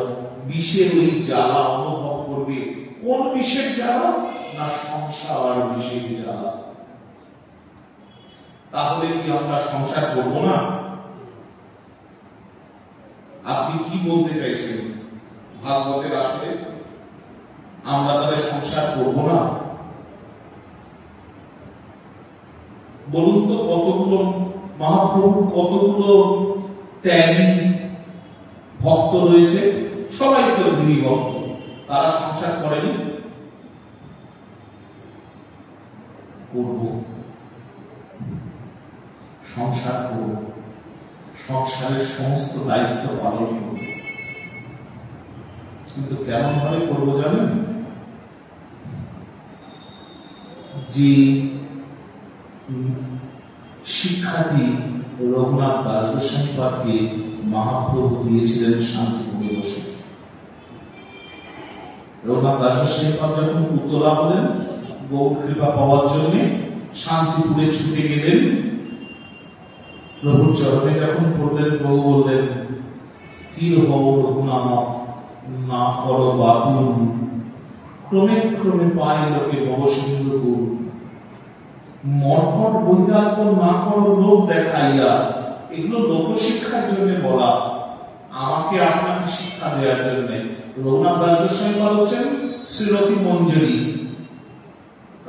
বিষের ওই জ্বালা অনুভব করবে। কোন বিষের জ্বালা? না সংসার বিষের জ্বালা। তাহলে কি আমরা সংসার করব না? আপনি কি বলতে চাইছেন? ভাগবতের আসলে আমরা তাদের সংসার করব না? বলুন তো, কতগুলো মহাপ্রভুর কতগুলো ত্যাগী ভক্ত রয়েছে, সবাই তো গৃহভক্ত, তারা সংসার করেনি। করব, সংসার করব, সংসারের সমস্ত দায়িত্ব পালন করব। কিন্তু কেমন ভাবে করবো জানেন? যে শিক্ষাটি রঘুনাথ দাস গোস্বামীপাদকে মহাপ্রভু দিয়েছিলেন শান্তিপুরে বসে। রঘুনাথ দাস গোস্বামীপাদ যখন উত্তরা হলেন গৌর কৃপা পাওয়ার জন্য শান্তিপুরে ছুটে গেলেন, প্রভুর চরণে যখন পড়লেন, প্রভু বললেন, স্থির হও রঘুনাথ, না করো বাতুল, ক্রমে ক্রমে পায় লোকে ভবসিন্ধুপুর। মর্মট বৈরাগ্য না করো লোক দেখাইয়া। এগুলো লোকশিক্ষার জন্য বলা, আমাকে আপনাকে শিক্ষা দেওয়ার জন্য। রঘুনাথ দাস গোস্বামীপাদ হচ্ছেন শ্রীরতি মঞ্জরি,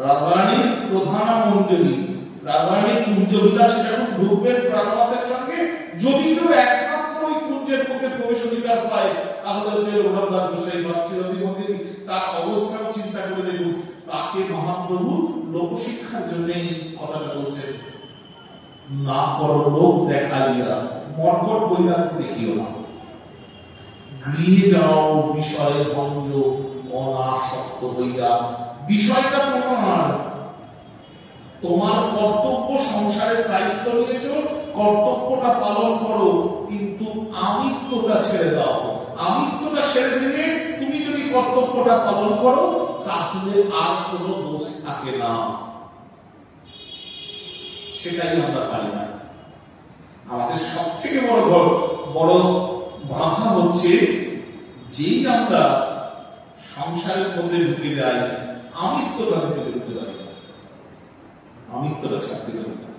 রাধারানীর প্রধান মঞ্জরি। রাধারানীর কুঞ্জ বিলাসে যখন ঢুকবেন প্রাণনাথের সঙ্গে, যদি কেউ একমাত্র ওই কুঞ্জের মধ্যে প্রবেশ অধিকার পায়, তাহলে হচ্ছে রঘুনাথ দাস গোস্বামীপাদ শ্রীরতি মঞ্জরি। তার অবস্থাও চিন্তা করে দেখুন, তাকে মহাপ্রভু লোকশিক্ষার জন্য কথাটা বলছেন, না করো লোক দেখাইয়া, মর্মট বৈরাগ্য দেখিও না। গৃহে যাও বিষয়ে ভঞ্জ, অনাসক্ত হইয়া। বিষয়টা তোমার, তোমার কর্তব্য, সংসারের দায়িত্ব নিয়েছ, কর্তব্যটা পালন করো, কিন্তু আমিত্বটা ছেড়ে দাও। আমিত্বটা ছেড়ে দিয়ে তুমি যদি কর্তব্যটা পালন করো, তাহলে আর কোনো দোষ থাকে না। সেটাই আমরা পারি না। আমাদের সব থেকে বড় বাধা হচ্ছে, যেই আমরা সংসারের মধ্যে ঢুকে যাই, আমিত্বটা থেকে ঢুকতে পারি না, আমিত্বটা ছাড়তে পারি না।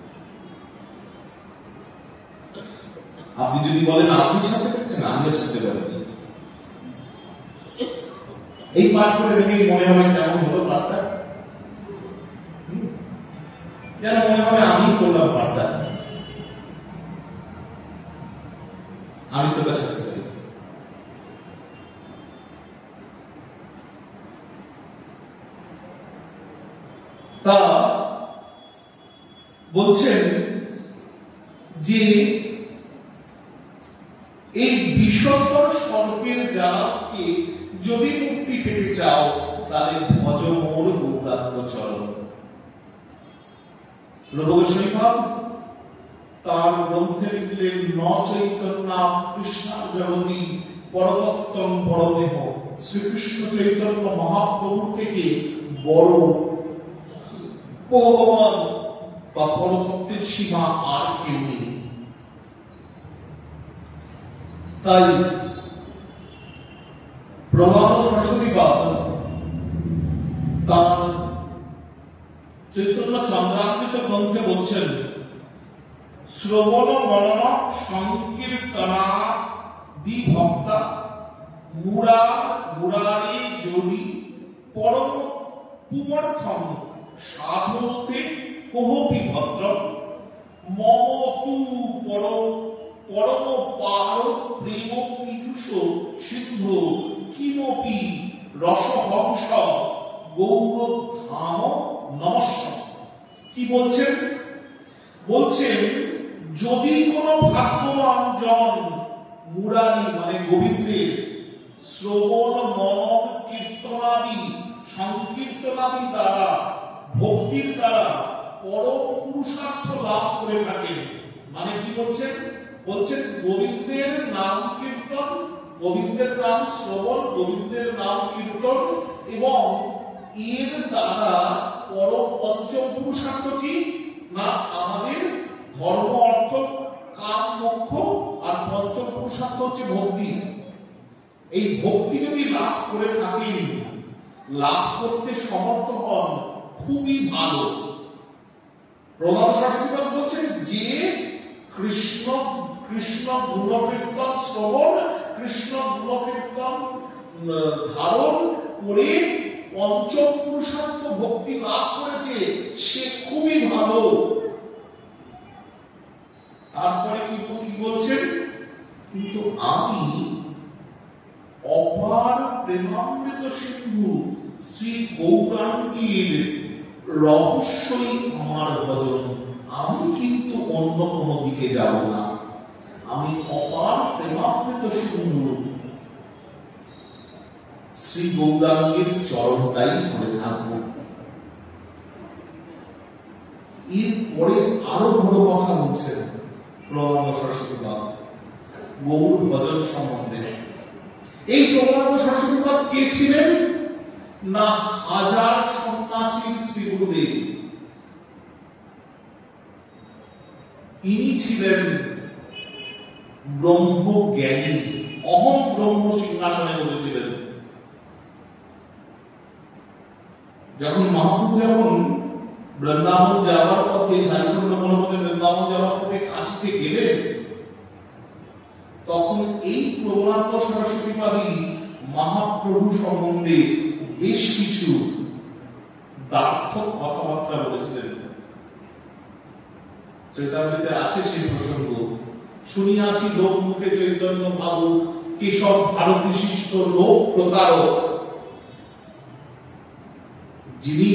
আপনি যদি বলেন আপনি ছাড়তে পারছেন, আমিও ছাড়তে পারি। এই পাঠ করে দেখে মনে হবে কেমন হলো পাঠটা, যেন মনে হবে আমি করলাম পাঠটা, আমি তো কাছে পারি। তা বলছেন যে এই বিষধর সর্পের জ্বালাকে যদি মুক্তি পেতে চাও, তাহলে ভজ মোর গৌরাঙ্গ চরণ। রঘুগোস্বামীপাদ তার গ্রন্থে লিখলেন, ন চৈতন্য কৃষ্ণ জগতি পরতত্ত্বম পরদেহ। শ্রীকৃষ্ণ চৈতন্য মহাপ্রভুর থেকে বড় ভগবান বা পরতত্ত্বের সীমা আর কেউ নেই। তাই প্রধান সরস্বতীপাদ তার চৈতন্য চন্দ্রামৃত গ্রন্থে বলছেন, শ্রবণ মনন সংকীর্তনা দ্বিভক্তা মুরারি যোনি পরম পুমর্থম সাধনতে কোহপি ভদ্র মম তু পরম পার প্রেম পীযুষ সিন্ধু কিমপি রসহংস গৌরধাম নমস্কার। কি বলছেন? বলছেন, যদি কোন ভাগ্যবান জন মুরারি মানে গোবিন্দের শ্রবণ মনন কীর্তনাদি সংকীর্তনাদি দ্বারা, ভক্তির দ্বারা পরম পুরুষার্থ লাভ করে থাকেন, মানে কি বলছেন? বলছেন গোবিন্দের নাম কীর্তন, গোবিন্দের নাম শ্রবণ, গোবিন্দের নাম কীর্তন এবং এর দ্বারা পরম পঞ্চম পুরুষার্থ কি না, আমাদের ধর্ম অর্থ কাম মোক্ষ, আর পঞ্চম পুরুষার্থ হচ্ছে ভক্তি। এই ভক্তি যদি লাভ করে থাকেন, লাভ করতে সমর্থ হন, খুবই ভালো। প্রধান সরস্বতীপাদ বলছেন যে কৃষ্ণ গুণকীর্তন শ্রবণ, কৃষ্ণ গুণকীর্তন ধারণ করে পঞ্চম পুরুষার্থ ভক্তি লাভ করেছে, সে খুবই ভালো। তারপরে কি বলছেন? কিন্তু আমি অপার প্রেমামৃত সিন্ধু শ্রী গৌরাঙ্গীর রহস্যই আমার ভজন, আমি কিন্তু অন্য কোনো দিকে যাব না, আমি অপার প্রেমামৃত সিন্ধু শ্রী গৌরাঙ্গের চরণটাই ধরে থাকবো। এরপরে আরো বড় কথা বলছেন প্রবন্দ সরস্বতী পাদ গৌর ভজন সম্বন্ধে। এই প্রবন্দ সরস্বতী পাদ কে ছিলেন না? হাজার সন্ন্যাসী শ্রী গুরুদেব। ইনি ছিলেন ব্রহ্মজ্ঞানী, অহম ব্রহ্ম সিংহাসনে বসেছিলেন। যখন মহাপ্রভু যখন বৃন্দাবন যাওয়ার পথে, ঝাড়খণ্ড বনপথে বৃন্দাবন যাওয়ার পথে কাশীতে গেলেন, তখন এই প্রবন্দ সরস্বতী পাদই মহাপ্রভু সম্বন্ধে বেশ কিছু দার্থক কথাবার্তা বলেছিলেন। চৈতামৃতে আছে সেই প্রসঙ্গ। শুনিয়াছি লোক মুখে চৈতন্য বাবু কেশব ভারতী শিষ্ট লোক প্রতারক। যিনি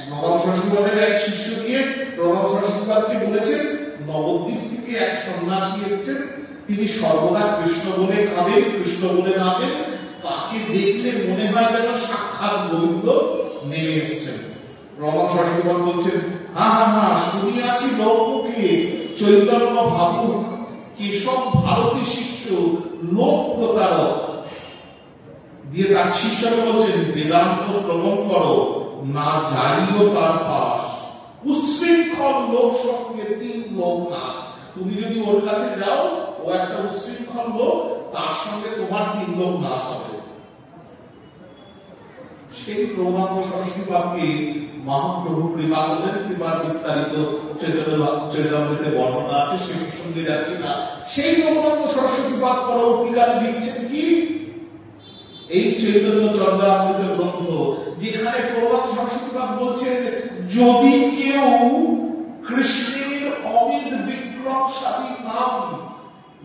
প্রবন্দ সরস্বতী পাদের এক শিষ্য দিয়ে প্রবন্দ সরস্বতী পাদকে বলেছেন, নবদ্বীপ থেকে এক সন্ন্যাসী এসেছেন, তিনি সর্বদা কৃষ্ণ বলে কাঁদেন, কৃষ্ণ বলে নাচেন, তাকে দেখলে মনে হয় যেন সাক্ষাৎ গোবিন্দ নেমে এসেছেন। প্রবন্দ সরস্বতী পাদ বলছেন, হ্যাঁ হ্যাঁ হ্যাঁ, শুনিয়াছি লোক মুখে চৈতন্য ভাবুক কেশব ভারতী শিষ্য লোক প্রতারক। দিয়ে তার শিষ্যকে বলছেন, বেদান্ত শ্রবণ করো না জানিও তার পাশ, উচ্ছৃঙ্খল লোক সঙ্গে তিন লোক না। তুমি যদি ওর কাছে যাও, ও একটা উচ্ছৃঙ্খল লোক, তার সঙ্গে তোমার তিন লোক নাশ হবে। সেই প্রবন্দ সরস্বতী পাদকে মহাপ্রভু কৃপা করলেন। কৃপার বিস্তারিত চৈতামৃতে বর্ণনা আছে, সে প্রসঙ্গে যাচ্ছি না। সেই প্রবন্দ সরস্বতী পাদ পরবর্তীকালে লিখছেন কি? এই চৈতন্য চন্দ্রামৃত গ্রন্থ, যেখানে প্রবন্দ সরস্বতী পাদ বলছেন, যদি কেউ কৃষ্ণের অমিত বিক্রমশালী নাম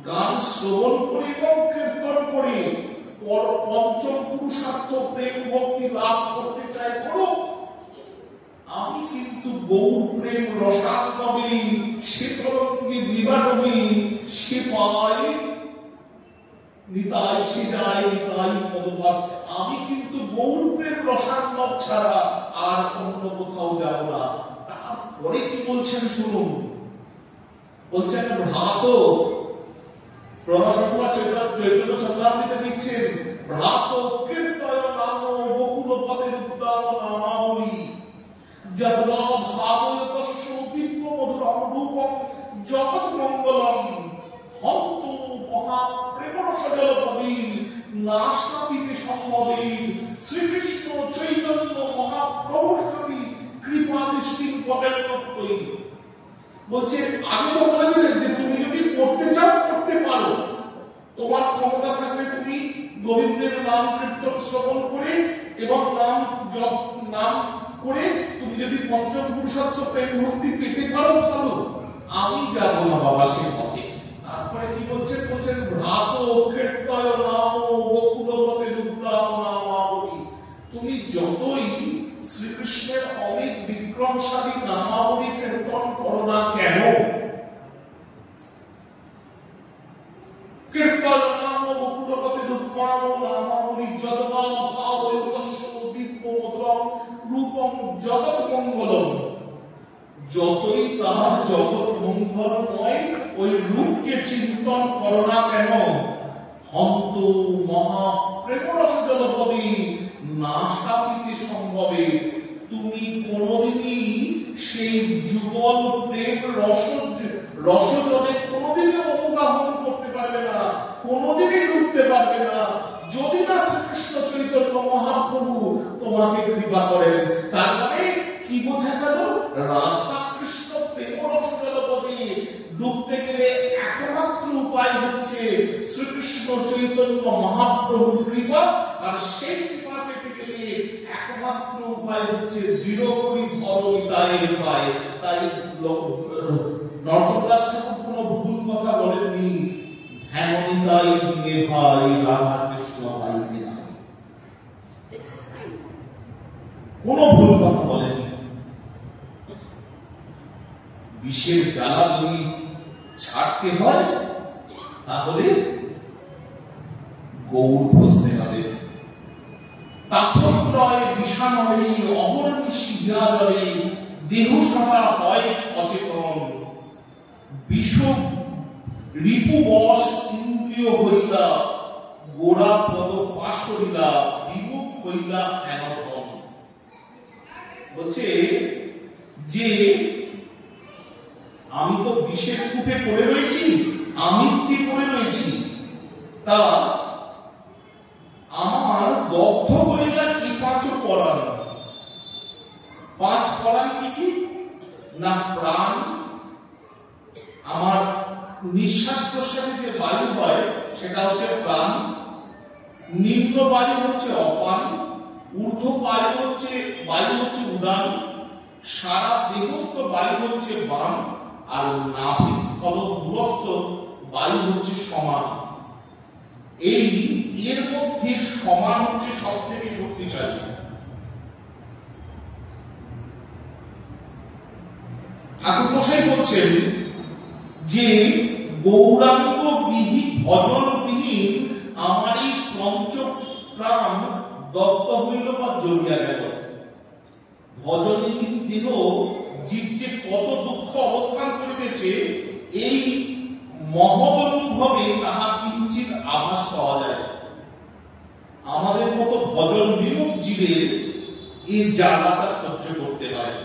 গান শ্রবণ করে এবং কীর্তন করে পঞ্চম পুরুষার্থ প্রেম ভক্তি লাভ করতে চায়, করো। আমি কিন্তু গৌর প্রেম রসাত্মবী, সে তরঙ্গে জীবানবী, সে পায় নিতাই, সে যায় নিতাই পদবাস। আমি কিন্তু গৌর প্রেম রসাত্মক ছাড়া আর অন্য কোথাও যাব না। তারপরে কি বলছেন শুনুন। বলছেন, ভ্রাত চৈতন্য চন্দ্রামৃতে দিচ্ছেন, ভ্রাত কীর্তয় নাম বকুল পদের উদ্দাম নামাবলী যদ্বা ভাগবতস্য দিব্য মধুরম রূপম জগৎ মঙ্গলম হন্তু মহাপ্রেমরস জলপদী নাশাপিতে সম্ভবে শ্রীকৃষ্ণ চৈতন্য মহাপ্রভুর সতী কৃপা দৃষ্টি পদেন্নই। বলছে, আগে তো বলে দিলেন যে তুমি যদি পড়তে চাও পড়তে পারো, তোমার ক্ষমতা থাকবে, তুমি গোবিন্দের নাম কীর্তন শ্রবণ করে এবং নাম করে তুমি যদি পঞ্চম পুরুষার্থ প্রেম ভক্তি পেতে পারো, ভালো। আমি যাব না বাবা সে পথে। তারপরে কি বলছেন? বলছেন, ভ্রাত কীর্তয় নাম বকুল পদে উদ্দাম নামাবলী। তুমি যতই শ্রীকৃষ্ণের অমিত বিক্রমশালী নামাবলী কীর্তন করো না কেন, কীর্তন নাম বকুল পদে উদ্দাম নামাবলী যদ্বা ভাগবতস্য দিব্য মধুরম রূপম জগৎ মঙ্গলম। যতই তাহার জগৎ মঙ্গলময় ওই রূপকে চিন্তন করো না কেন, হন্ত মহাপ্রেমরস জলপদী নাশাপিতে সম্ভবে। তুমি কোনদিনই সেই যুগল প্রেম রসজনে কোনদিনই অবগাহন করতে পারবে না, কোনদিনই ডুবতে পারবে না, যদি না শ্রীকৃষ্ণ চৈতন্য মহাপ্রভু তোমাকে কৃপা করেন। তার মানে কি বোঝা গেল? রাধা কৃষ্ণ প্রেমরস জলপদে ডুবতে গেলে একমাত্র উপায় হচ্ছে শ্রীকৃষ্ণ চৈতন্য মহাপ্রভুর কৃপা, আর সেই কৃপা পেতে গেলে একমাত্র উপায় হচ্ছে দৃঢ় করি ধরণিতায়ের পায়। তাই নরকদাস ঠাকুর কোনো ভুল কথা বলেননি, হেমনিতাই দিনে ভাই রাধা কৃষ্ণ পাইতে না, কোনো ভুল কথা বলেননি। বিষের জ্বালা যদি ছাড়তে হয় তাহলে গৌর খুঁজতে হবে। তাপত্রয় বিষাণরে অহর্নিশি হিয়া জলে দেহ সদা হয় সচেতন। বিষ রিপুবশ ইন্দ্রিয় হইলা গোড়া পদ পাশ হইলা বিমুখ হইলা হেনতন। বলছে যে আমি তো বিষের কূপে পড়ে রয়েছি, আমিত্বে পড়ে রয়েছি, তা আমার দগ্ধ হইলা কি পাঁচ পরাণ। পাঁচ পরাণ কি কি না? প্রাণ, আমার নিঃশ্বাস প্রশ্বাসে যে বায়ু হয় সেটা হচ্ছে প্রাণ, নিম্ন বায়ু হচ্ছে অপান, ঊর্ধ্ব বায়ু হচ্ছে উদান, সারা দেহস্থ বায়ু হচ্ছে বান, আর নাভিস্থল দূরস্থ বায়ু হচ্ছে সমান। এই এর মধ্যে সমান হচ্ছে সব থেকে শক্তিশালী। ঠাকুর মশাই বলছেন যে গৌরাঙ্গ বিহীন ভজন বিহীন আমার এই পঞ্চ প্রাণ দগ্ধ হইল বা জ্বলিয়া গেল। ভজনহীন দেহ জীব যে কত দুঃখ অবস্থান করিতেছে এই মহৎ অনুভবে তাহা কিঞ্চিত আভাস পাওয়া যায়। আমাদের মতো ভজন বিমুখ জীবের এই জ্বালাটা সহ্য করতে হয়।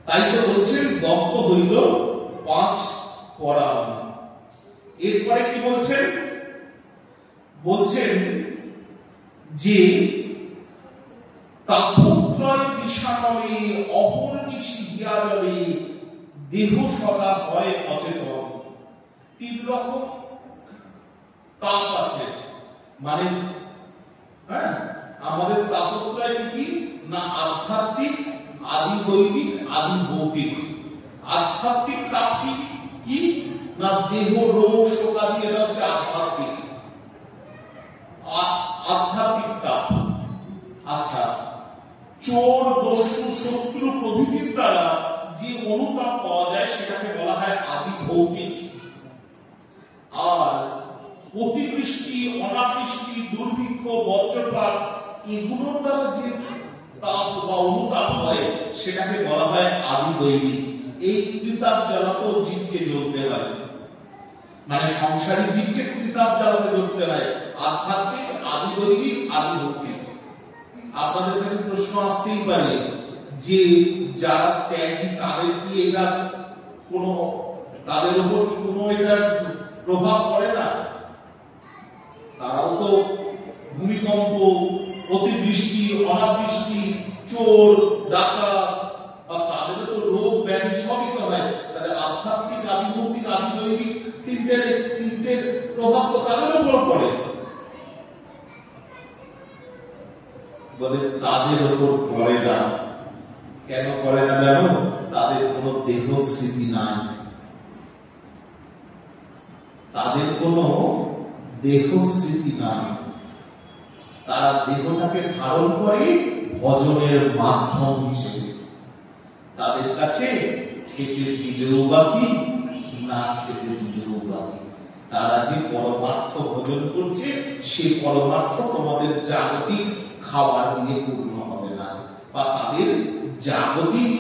তাই তো বলছেন দগ্ধ হইল পাঁচ পরাণ। এরপরে কি বলছেন? বলছেন যে তাপত্রয় বিষাণরে অহর্নিশি হিয়া জলে দেহ সদা হয় অচেতন। তিন রকম তাপ আছে, মানে আমাদের তাপত্রয় কি না? আধ্যাত্মিক, আদি দৈবিক, আদি ভৌতিক। আধ্যাত্মিক তাপ কি না? দেহ রোগ শোকাদি, এটা হচ্ছে আধ্যাত্মিক তাপ। আচ্ছা, চোর দস্যু শত্রু প্রভৃতির দ্বারা যে অনুতাপ পাওয়া যায় সেটাকে বলা হয় আদি ভৌতিক। আর অতিবৃষ্টি, অনাবৃষ্টি, দুর্ভিক্ষ, বজ্রপাত এগুলোর দ্বারা যে তাপ বা অনুতাপ হয় সেটাকে বলা হয় আদি দৈবিক। এই ত্রিতাপ জ্বালাতেও জীবকে জ্বলতে হয়, মানে সংসারী জীবকে ত্রিতাপ জ্বালাতে জ্বলতে হয়। আধ্যাত্মিক, আদি দৈবিক, আদি ভৌতিক। আপনাদের কাছে প্রশ্ন আসতেই পারে যে যারা ত্যাগী তাদের কি এটা তাদের উপর কোনো এটার প্রভাব পড়ে না? তারাও তো ভূমিকম্প, অতিবৃষ্টি, অনাবৃষ্টি, চোর ডাকাত বা তাদের তো রোগ ব্যাধি সবই তো হয়। তাদের আধ্যাত্মিক, আদি ভৌতিক, আদি দৈবিক তিনটের প্রভাব তো তাদের উপর পড়ে। বলে তাদের উপর পড়ে না। কেন পড়ে না জানো? তাদের কোনো দেহ স্মৃতি নাই, তাদের কোনো দেহ স্মৃতি নাই। তারা দেহটাকে ধারণ করে ভজনের মাধ্যম হিসেবে। তাদের কাছে খেতে দিলেও বাকি, না খেতে দিলেও বাকি। তারা যে পরমার্থ ভজন করছে সেই পরমার্থ তোমাদের জাগতিক খাবার দিয়ে পূর্ণ হবে না, বা তাদের জাগতিক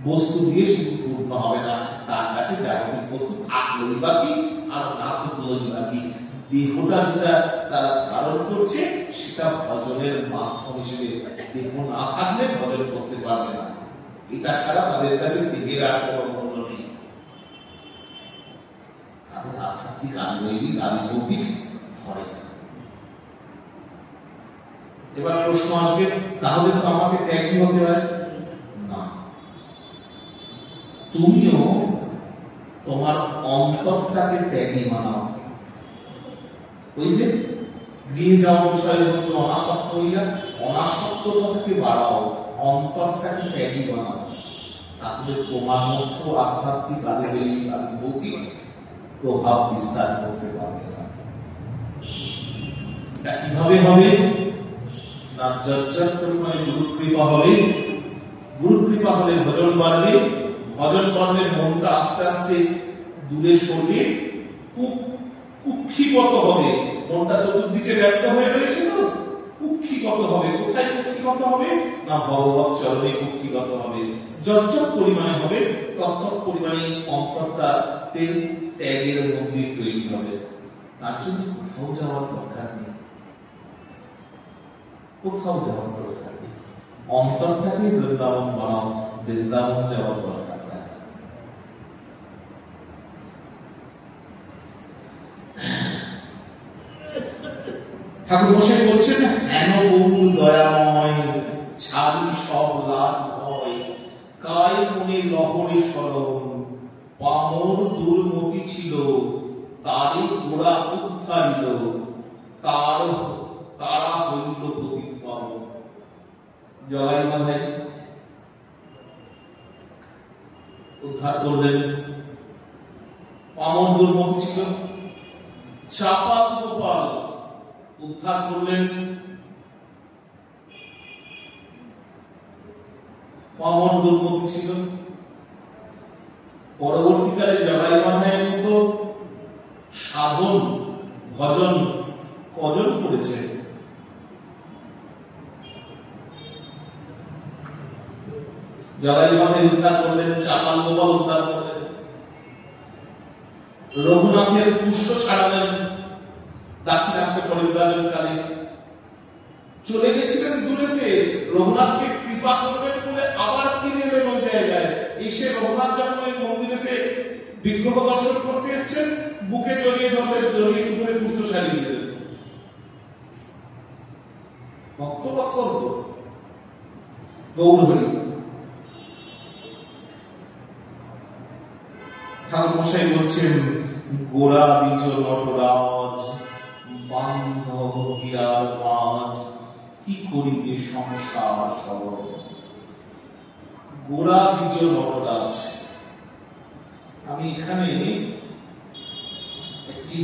বস্তু দিয়ে শুধু পূর্ণ হবে না। তার কাছে জাগতিক বস্তু থাকলেই বাকি, আর না থাকলেই বাকি। দেহটা যেটা তারা ধারণ করছে সেটা ভজনের মাধ্যম হিসেবে। দেহ না থাকলে ভজন করতে পারবে না। এটা ছাড়া তাদের কাছে দেহের আর কোনো মূল্য নেই। তাদের আধ্যাত্মিক, আদি দৈবিক, আদি ভৌতিক ধরে। এবার প্রশ্ন আসবে, তাহলে তো আমাকে ত্যাগী হতে হয় না? তুমিও তোমার অন্তরটাকে ত্যাগী বানাও। ওই যে গৃহে যাওয়া বিষয়ের মধ্যে অনাসক্ত হইয়া অনাসক্ততাকে বাড়াও, অন্তরটাকে ত্যাগী বানাও। তাহলে তোমার মধ্যে আধ্যাত্মিক, আদি দৈবিক, আদি ভৌতিক প্রভাব বিস্তার করতে পারবে না। কিভাবে হবে না? যজ্জত পরিমাণে গুরু কৃপা হবে। গুরু কৃপা হলে ভজন বাড়বে, ভজন কর্মের মনটা আস্তে আস্তে দূরে সরবে, কুক্ষিগত হবে। মনটা চতুর্দিকে ব্যক্ত হয়ে রয়েছে, তো কুক্ষিগত হবে। কোথায় কুক্ষিগত হবে? না ভগবত চরণে কুক্ষিগত হবে। যত পরিমাণে হবে তত পরিমাণে অন্তরটা ত্যাগের মন্দির তৈরি হবে। তার জন্য কোথাও যাওয়ার দরকার নেই, কোথাও যাওয়ার দরকার নেই। অন্তরটাকে বৃন্দাবন বানাও, বৃন্দাবন যাওয়ার দরকার নেই। ঠাকুর মশাই বলছেন, হেন বহু দয়াময় ছাড়ি সব লাজ ভয়, কায় মনে লহরে স্মরণ, পামর দুর্মতি ছিল তারে গোড়া উদ্ধারিল, তারা হইল প্রতিফল। জয় মাধাই উদ্ধার করলেন। পামর দুর্মতি ছিল, চাপাত গোপাল উদ্ধার করলেন। পামর দুর্মতি ছিল। পরবর্তীকালে জগাই মাধাইয়ের মতো সাধন ভজন কজন করেছে? জগাই মাধাই উদ্ধার করলেন, চাপাল গোপাল উদ্ধার করলেন, রঘুনাথের পুষ্প ছাড়ালেন। দাক্ষিণাত্য পরিব্রাজন কালে চলে গেছিলেন দূরেতে, রঘুনাথকে কৃপা করবেন বলে আবার ফিরে এলেন ওই জায়গায়। এসে রঘুনাথ যখন ওই মন্দিরেতে বিগ্রহ দর্শন করতে এসছেন, বুকে জড়িয়ে ধরলেন, জড়িয়ে ধরে পুষ্প ছাড়িয়ে দিলেন। ভক্তবৎসল তো গৌর হরি। ঠাকুর মশাই বলছেন, গোড়া দ্বিজ নটরাজ বান্ধব হিয়ার মাঝ, কি করিবে সংসার সরল। গোড়া দ্বিজ নটরাজ। আমি এখানে একটি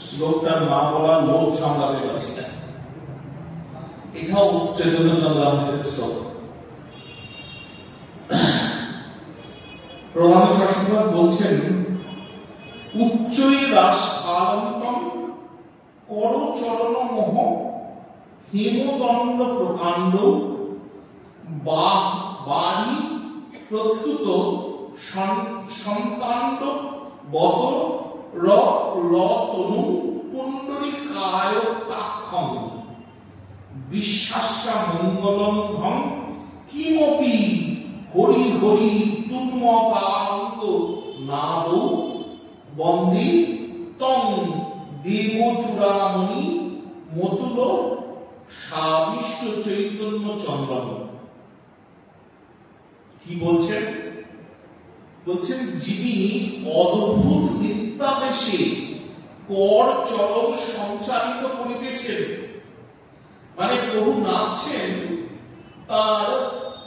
শ্লোকটার নাম বলা লোক সামলাতে পারছি না। এটাও চৈতন্য চন্দ্রামৃতের শ্লোক। প্রধান শাসক বলছেন, উচ্চৈ রাসকালন্তম করচরণ মোহ, হিমদণ্ড প্রকাণ্ড বাণী প্রত্যুত সন্তাণ্ড বত রতনু পুণ্ডরিকায় তাক্ষম, বিশ্বাস্যা মঙ্গলম ধম কিমপি হরি হরি তুন্মতানন্দ নাদ বন্দে তং দেবচূড়ামণি মতুল সাবিষ্ট চৈতন্য চন্দ্রম। কি বলছেন? বলছেন, যিনি অদ্ভুত নিত্যাবেশে কর চরণ সঞ্চারিত করিতেছেন, মানে প্রভু নাচছেন, তার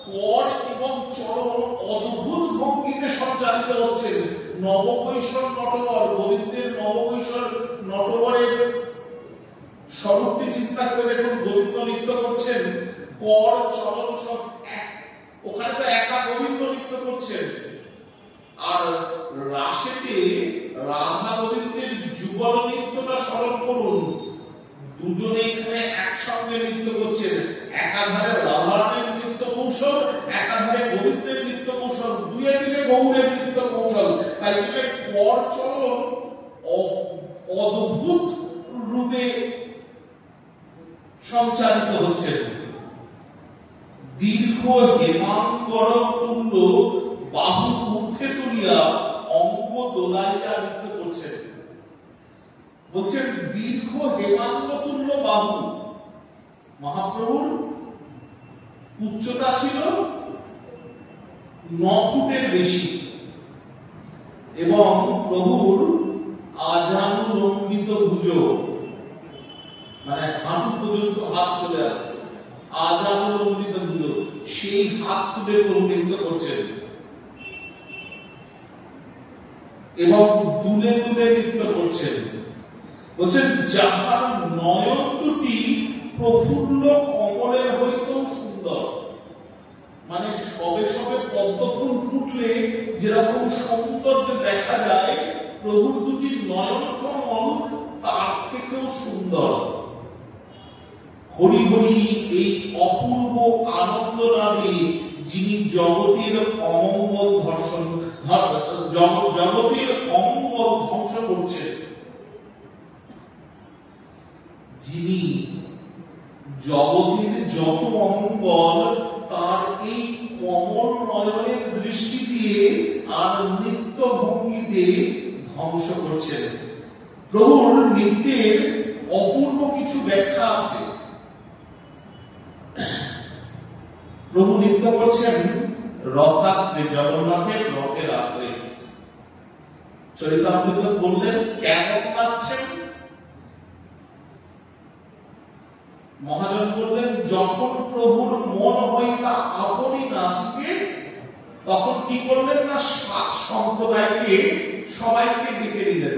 কর এবং চরণ অদ্ভুত ভঙ্গিতে সঞ্চারিত হচ্ছেন। নবকৈশোর নটবর, গোবিন্দের নবকৈশোর নটবরের স্বরূপটি চিন্তা করে দেখুন। গোবিন্দ নৃত্য করছেন, কর চরণ সব এক, ওখানে তো একা গোবিন্দ নৃত্য করছেন। আর রাসেতে রাধা গোবিন্দের যুগল নৃত্যটা স্মরণ করুন। দুজনে এখানে একসঙ্গে নৃত্য করছেন। একাধারে রাধারানীর নৃত্য কৌশল, একাধারে গোবিন্দের নৃত্য কৌশল, দুয়ে মিলে গৌরের নৃত্য কৌশল। তাই জন্য কর চরণ অদ্ভুত রূপে সঞ্চারিত হচ্ছে। দীর্ঘ হেমাঙ্গর তুল্য বাহু ঊর্ধ্বে তুলিয়া অঙ্গ দোলাইয়া নৃত্য করছেন। বলছেন, দীর্ঘ হেমাঙ্গ তুল্য বাহু। মহাপ্রভুর উচ্চতা ছিল 9 ফুটের বেশি এবং প্রভুর আজানুলম্বিত ভুজ, মানে হাঁটু পর্যন্ত হাত চলে আসে, আজানুলম্বিত ভুজ, সেই হাত তুলে প্রভু নৃত্য করছেন এবং দুলে দুলে নৃত্য করছেন। বলছেন, যাহার নয়ন দুটি প্রফুল্ল কমলের হইতেও সুন্দর, মানে সবে সবে পদ্ম ফুল ফুটলে যেরকম সৌন্দর্য দেখা যায়, প্রভুর দুটি নয়ন কমল তার থেকেও সুন্দর। হরি হরি এই অপূর্ব আনন্দ নামে যিনি জগতের অমঙ্গল জগতের অমঙ্গল ধ্বংস করছেন, যিনি জগতের যত অমঙ্গল তার এই কমল নয়নের দৃষ্টি দিয়ে আর নিত্য ভঙ্গিতে ধ্বংস করছেন। প্রভুর নৃত্যের অপূর্ব কিছু ব্যাখ্যা আছে। প্রভু নৃত্য করছেন রথযাত্রে, জগন্নাথের রথের রাত্রে। চরিতামৃত বললেন কেন নাচছেন? মহাজন বললেন যখন প্রভুর মন হইতা আপনি নাচিতে, তখন কি করলেন না সাত সম্প্রদায়কে সবাইকে ডেকে নিলেন।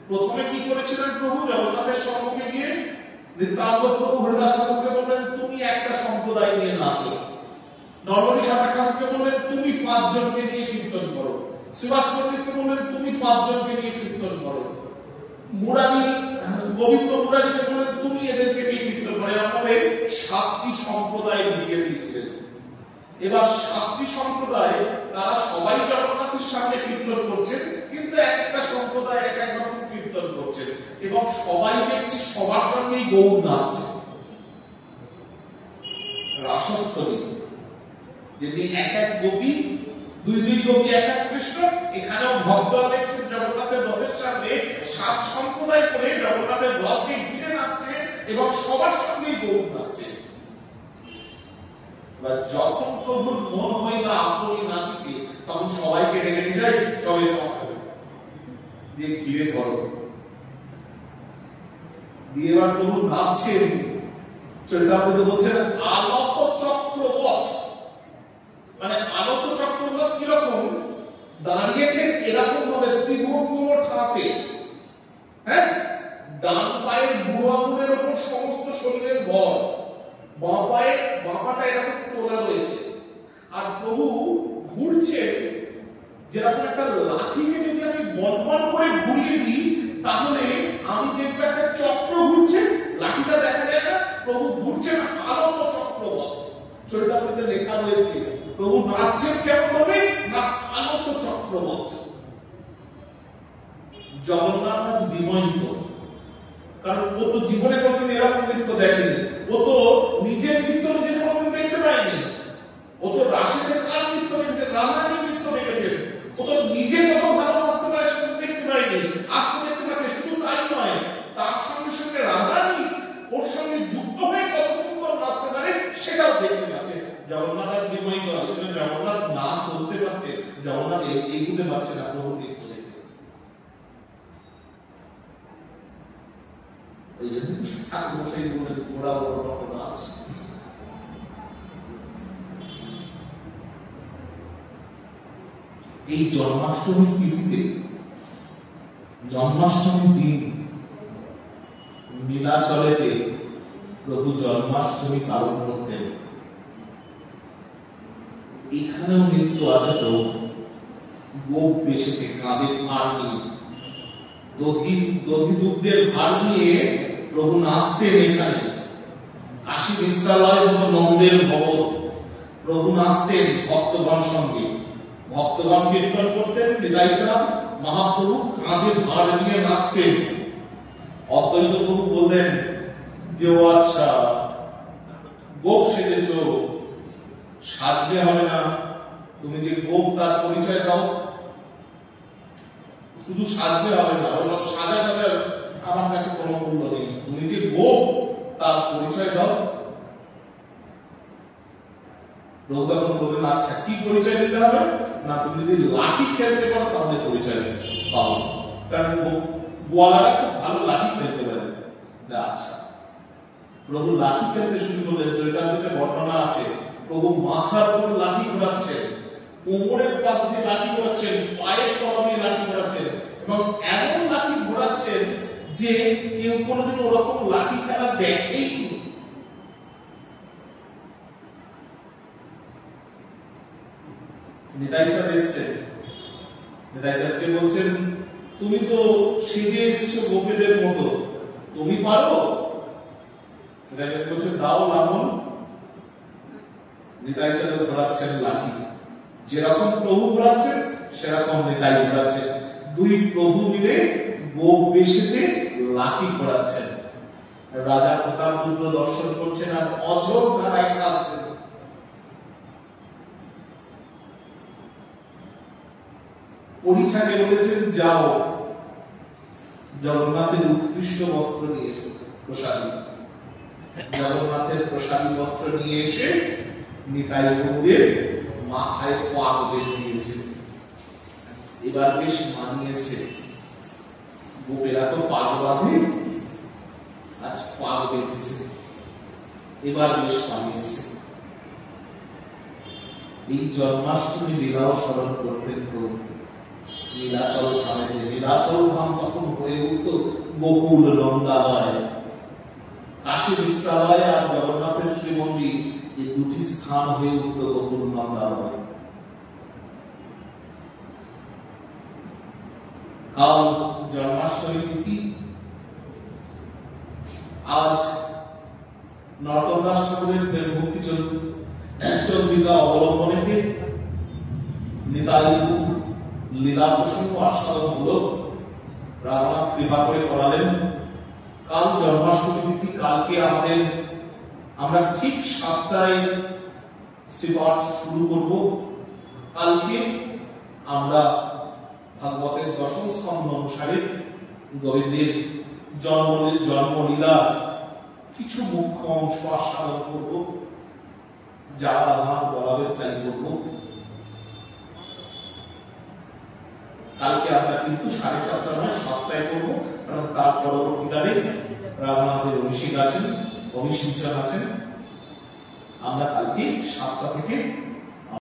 প্রথমে কি করেছিলেন প্রভু জগন্নাথের সম্মুখে গিয়ে নিত্যানন্দ প্রভু হরিদাস ঠাকুরকে বললেন তুমি একটা সম্প্রদায় নিয়ে নাচো। নরহরি ঠাকুরকে বললেন তুমি 5 জনকে নিয়ে কীর্তন করো। শ্রীবাস পণ্ডিতকে বললেন তুমি 5 জনকে নিয়ে কীর্তন করো। মুরারি গোবিন্দ মুরারিকে বললেন তুমি এদেরকে নিয়ে কীর্তন করো। এভাবে 7টি সম্প্রদায় লিখে দিয়েছিলেন। এবার 7টি সম্প্রদায় তারা সবাই জগন্নাথের সামনে কীর্তন করছেন, কিন্তু একটা সম্প্রদায় এক এক রকম কীর্তন করছেন এবং সবাই দেখছে সবার জন্যই গৌর নাচছে। রাসস্থলী যেমনি এক এক গোপী, দুই গোপী এক এক কৃষ্ণ, এখানেও ভক্তরা দেখছেন জগন্নাথের রথের সামনে 7 সম্প্রদায় করে জগন্নাথের রথকে ঘিরে নাচছে এবং সবার সঙ্গেই গৌর নাচছে। যখন প্রভুর মন হইলা আপনি নাচিতে, তখন সবাইকে ডেকে নিয়ে যায়, সবাই দিয়ে ঘিরে ধরো দিয়ে এবার প্রভু নাচছেন। চরিতামৃত বলছেন আলত চক্রবৎ, মানে আলত চক্রবৎ কিরকম দাঁড়িয়েছেন এরকম ভাবে ত্রিভঙ্গ ঠাতে, হ্যাঁ, ডান পায়ের বুড়ো আঙুলের উপর সমস্ত শরীরের ভর, বাঁ পাটা এরকম তোলা রয়েছে, আর প্রভু ঘুরছেন যেরকম একটা লাঠিকে যদি আমি বনবন করে ঘুরিয়ে দিই তাহলে আমি দেখবো একটা চক্র ঘুরছে, লাঠিটা দেখা যায় না, প্রভু ঘুরছেন আলত চক্রবৎ। চরিতামৃতে লেখা রয়েছে প্রভু নাচছেন কেমন ভাবে না আনত চক্রবৎ। জগন্নাথ আজ বিমোহিত, কারণ ও তো জীবনে কোনোদিন এরকম নৃত্য দেখেনি, ও তো নিজের নৃত্য নিজে কোনোদিন দেখতে পায়নি, ও তো রাশিতে কার নৃত্য দেখেছে, রাধারানীর নৃত্য দেখেছেন, ও তো নিজে কত ভালোবাসতে পারে সেটা দেখতে পায়নি, আজ তো দেখতে পাচ্ছে। শুধু তাই নয়, তার সঙ্গে সঙ্গে রাধারানী ওর সঙ্গে যুক্ত হয়ে কত সুন্দর নাচতে পারে সেটাও দেখতে পাচ্ছে। জগন্নাথ আজ বিমোহিত, জগন্নাথ না চলতে পারছে, জগন্নাথ এগুতে পারছে না প্রভু নৃত্য দেখতে। এই জন্য ঠাকুর মশাই বলেন ঘোড়া বড় নাচ। এই জন্মাষ্টমীর তিথিতে, জন্মাষ্টমীর দিন নীলাচলেতে প্রভু জন্মাষ্টমী পালন করতেন। এখানেও নৃত্য আছে। তো গোপ বেশেতে কাঁধে ভার নিয়ে, দধি দুগ্ধের ভার নিয়ে প্রভু নাচতেন। এখানে কাশী মিশ্রালয় মতো নন্দের ভবন, প্রভু নাচতেন ভক্তগণ সঙ্গে, ভক্তগণ কীর্তন করতেন, নিতাই চাঁদ মহাপ্রভু কাঁধে ভার নিয়ে নাচতেন। অদ্বৈত প্রভু বললেন যে ও আচ্ছা গোপ সেজেছ, সাজলে হবে না, তুমি যে গোপ তার পরিচয় দাও। শুধু সাজলে হবে না, ওসব সাজা টাজা আমার কাছে কোনো মূল্য নেই, তুমি যে গোপ তার পরিচয় দাও। প্রভু তখন বললেন আচ্ছা কি পরিচয় দিতে হবে না, তুমি যদি লাঠি খেলতে পারো তাহলে পরিচয় পাবো, কারণ গোয়ালারা খুব ভালো লাঠি খেলতে পারে। আচ্ছা, প্রভু লাঠি খেলতে শুরু করলেন। চরিতামৃতে বর্ণনা আছে প্রভু মাথার উপর লাঠি ঘোরাচ্ছেন, কোমরের পাশ দিয়ে লাঠি ঘোরাচ্ছেন, পায়ের তলা দিয়ে লাঠি ঘোরাচ্ছেন এবং এমন লাঠি ঘোরাচ্ছেন যে কেউ কোনোদিন ওরকম লাঠি খেলা দেখেইনি। নিতাই চাঁদ এসছেন, নিতাই চাঁদকে বলছেন তুমি তো সেজে এসেছো গোপীদের মতো, তুমি পারো? নিতাই চাঁদ বলছেন দাও লাঙল। নিতাই চাঁদ ঘোরাচ্ছেন লাঠি, যেরকম প্রভু ঘোরাচ্ছেন সেরকম নিতাই ঘোরাচ্ছেন। দুই প্রভু মিলে গোপ বেশেতে লাঠি ঘোরাচ্ছেন। রাজা প্রতাপরুদ্র দর্শন করছেন আর অঝোর ধারায় কাঁদছেন। পরিছাকে বলেছেন যাও জগন্নাথের উৎকৃষ্ট বস্ত্র নিয়ে এসো, প্রসাদী। জগন্নাথের প্রসাদী বস্ত্র নিয়ে এসে নিতাই গৌরের মাথায় পাগ বেঁধে দিয়েছে। এবার বেশ মানিয়েছে, গোপেরা তো পাগ বাঁধে, আজ পাগ বেঁধেছে, এবার বেশ মানিয়েছে। এই জন্মাষ্টমী লীলাও স্মরণ করতেন প্রভু। নীলাচল ধামেতে, নীলাচল ধাম তখন হয়ে উঠত গোকুল নন্দালয়। কাশী বিশ্রালয় আর জগন্নাথের শ্রীমন্দির, এই দুটি স্থান হয়ে উঠত গোকুল নন্দালয়। কাল জন্মাষ্টমী তিথি। আজ নরোত্তম দাস ঠাকুরের প্রেম ভক্তি চন্দ্রিকা অবলম্বনেতে নিতাই লীলা প্রসঙ্গ আস্বাদন হলো, রামনাথ কৃপা করে করালেন। কাল জন্মাষ্টমী তিথি, কালকে আমরা ঠিক 7টায় শ্রীপাঠ শুরু করব। কালকে আমরা ভাগবতের দশম স্কন্ধ অনুসারে গোবিন্দের জন্মলীলা কিছু মুখ্য অংশ আস্বাদন করব। যা রাধানাথ বলাবেন তাই করব। কালকে আমরা কিন্তু 7:30 নয় 7টায় করবো, কারণ তার পরবর্তীকালে রাধানাথের অভিষেক আছেন, অভিষিঞ্চন আছেন। আমরা কালকে 7টা থেকে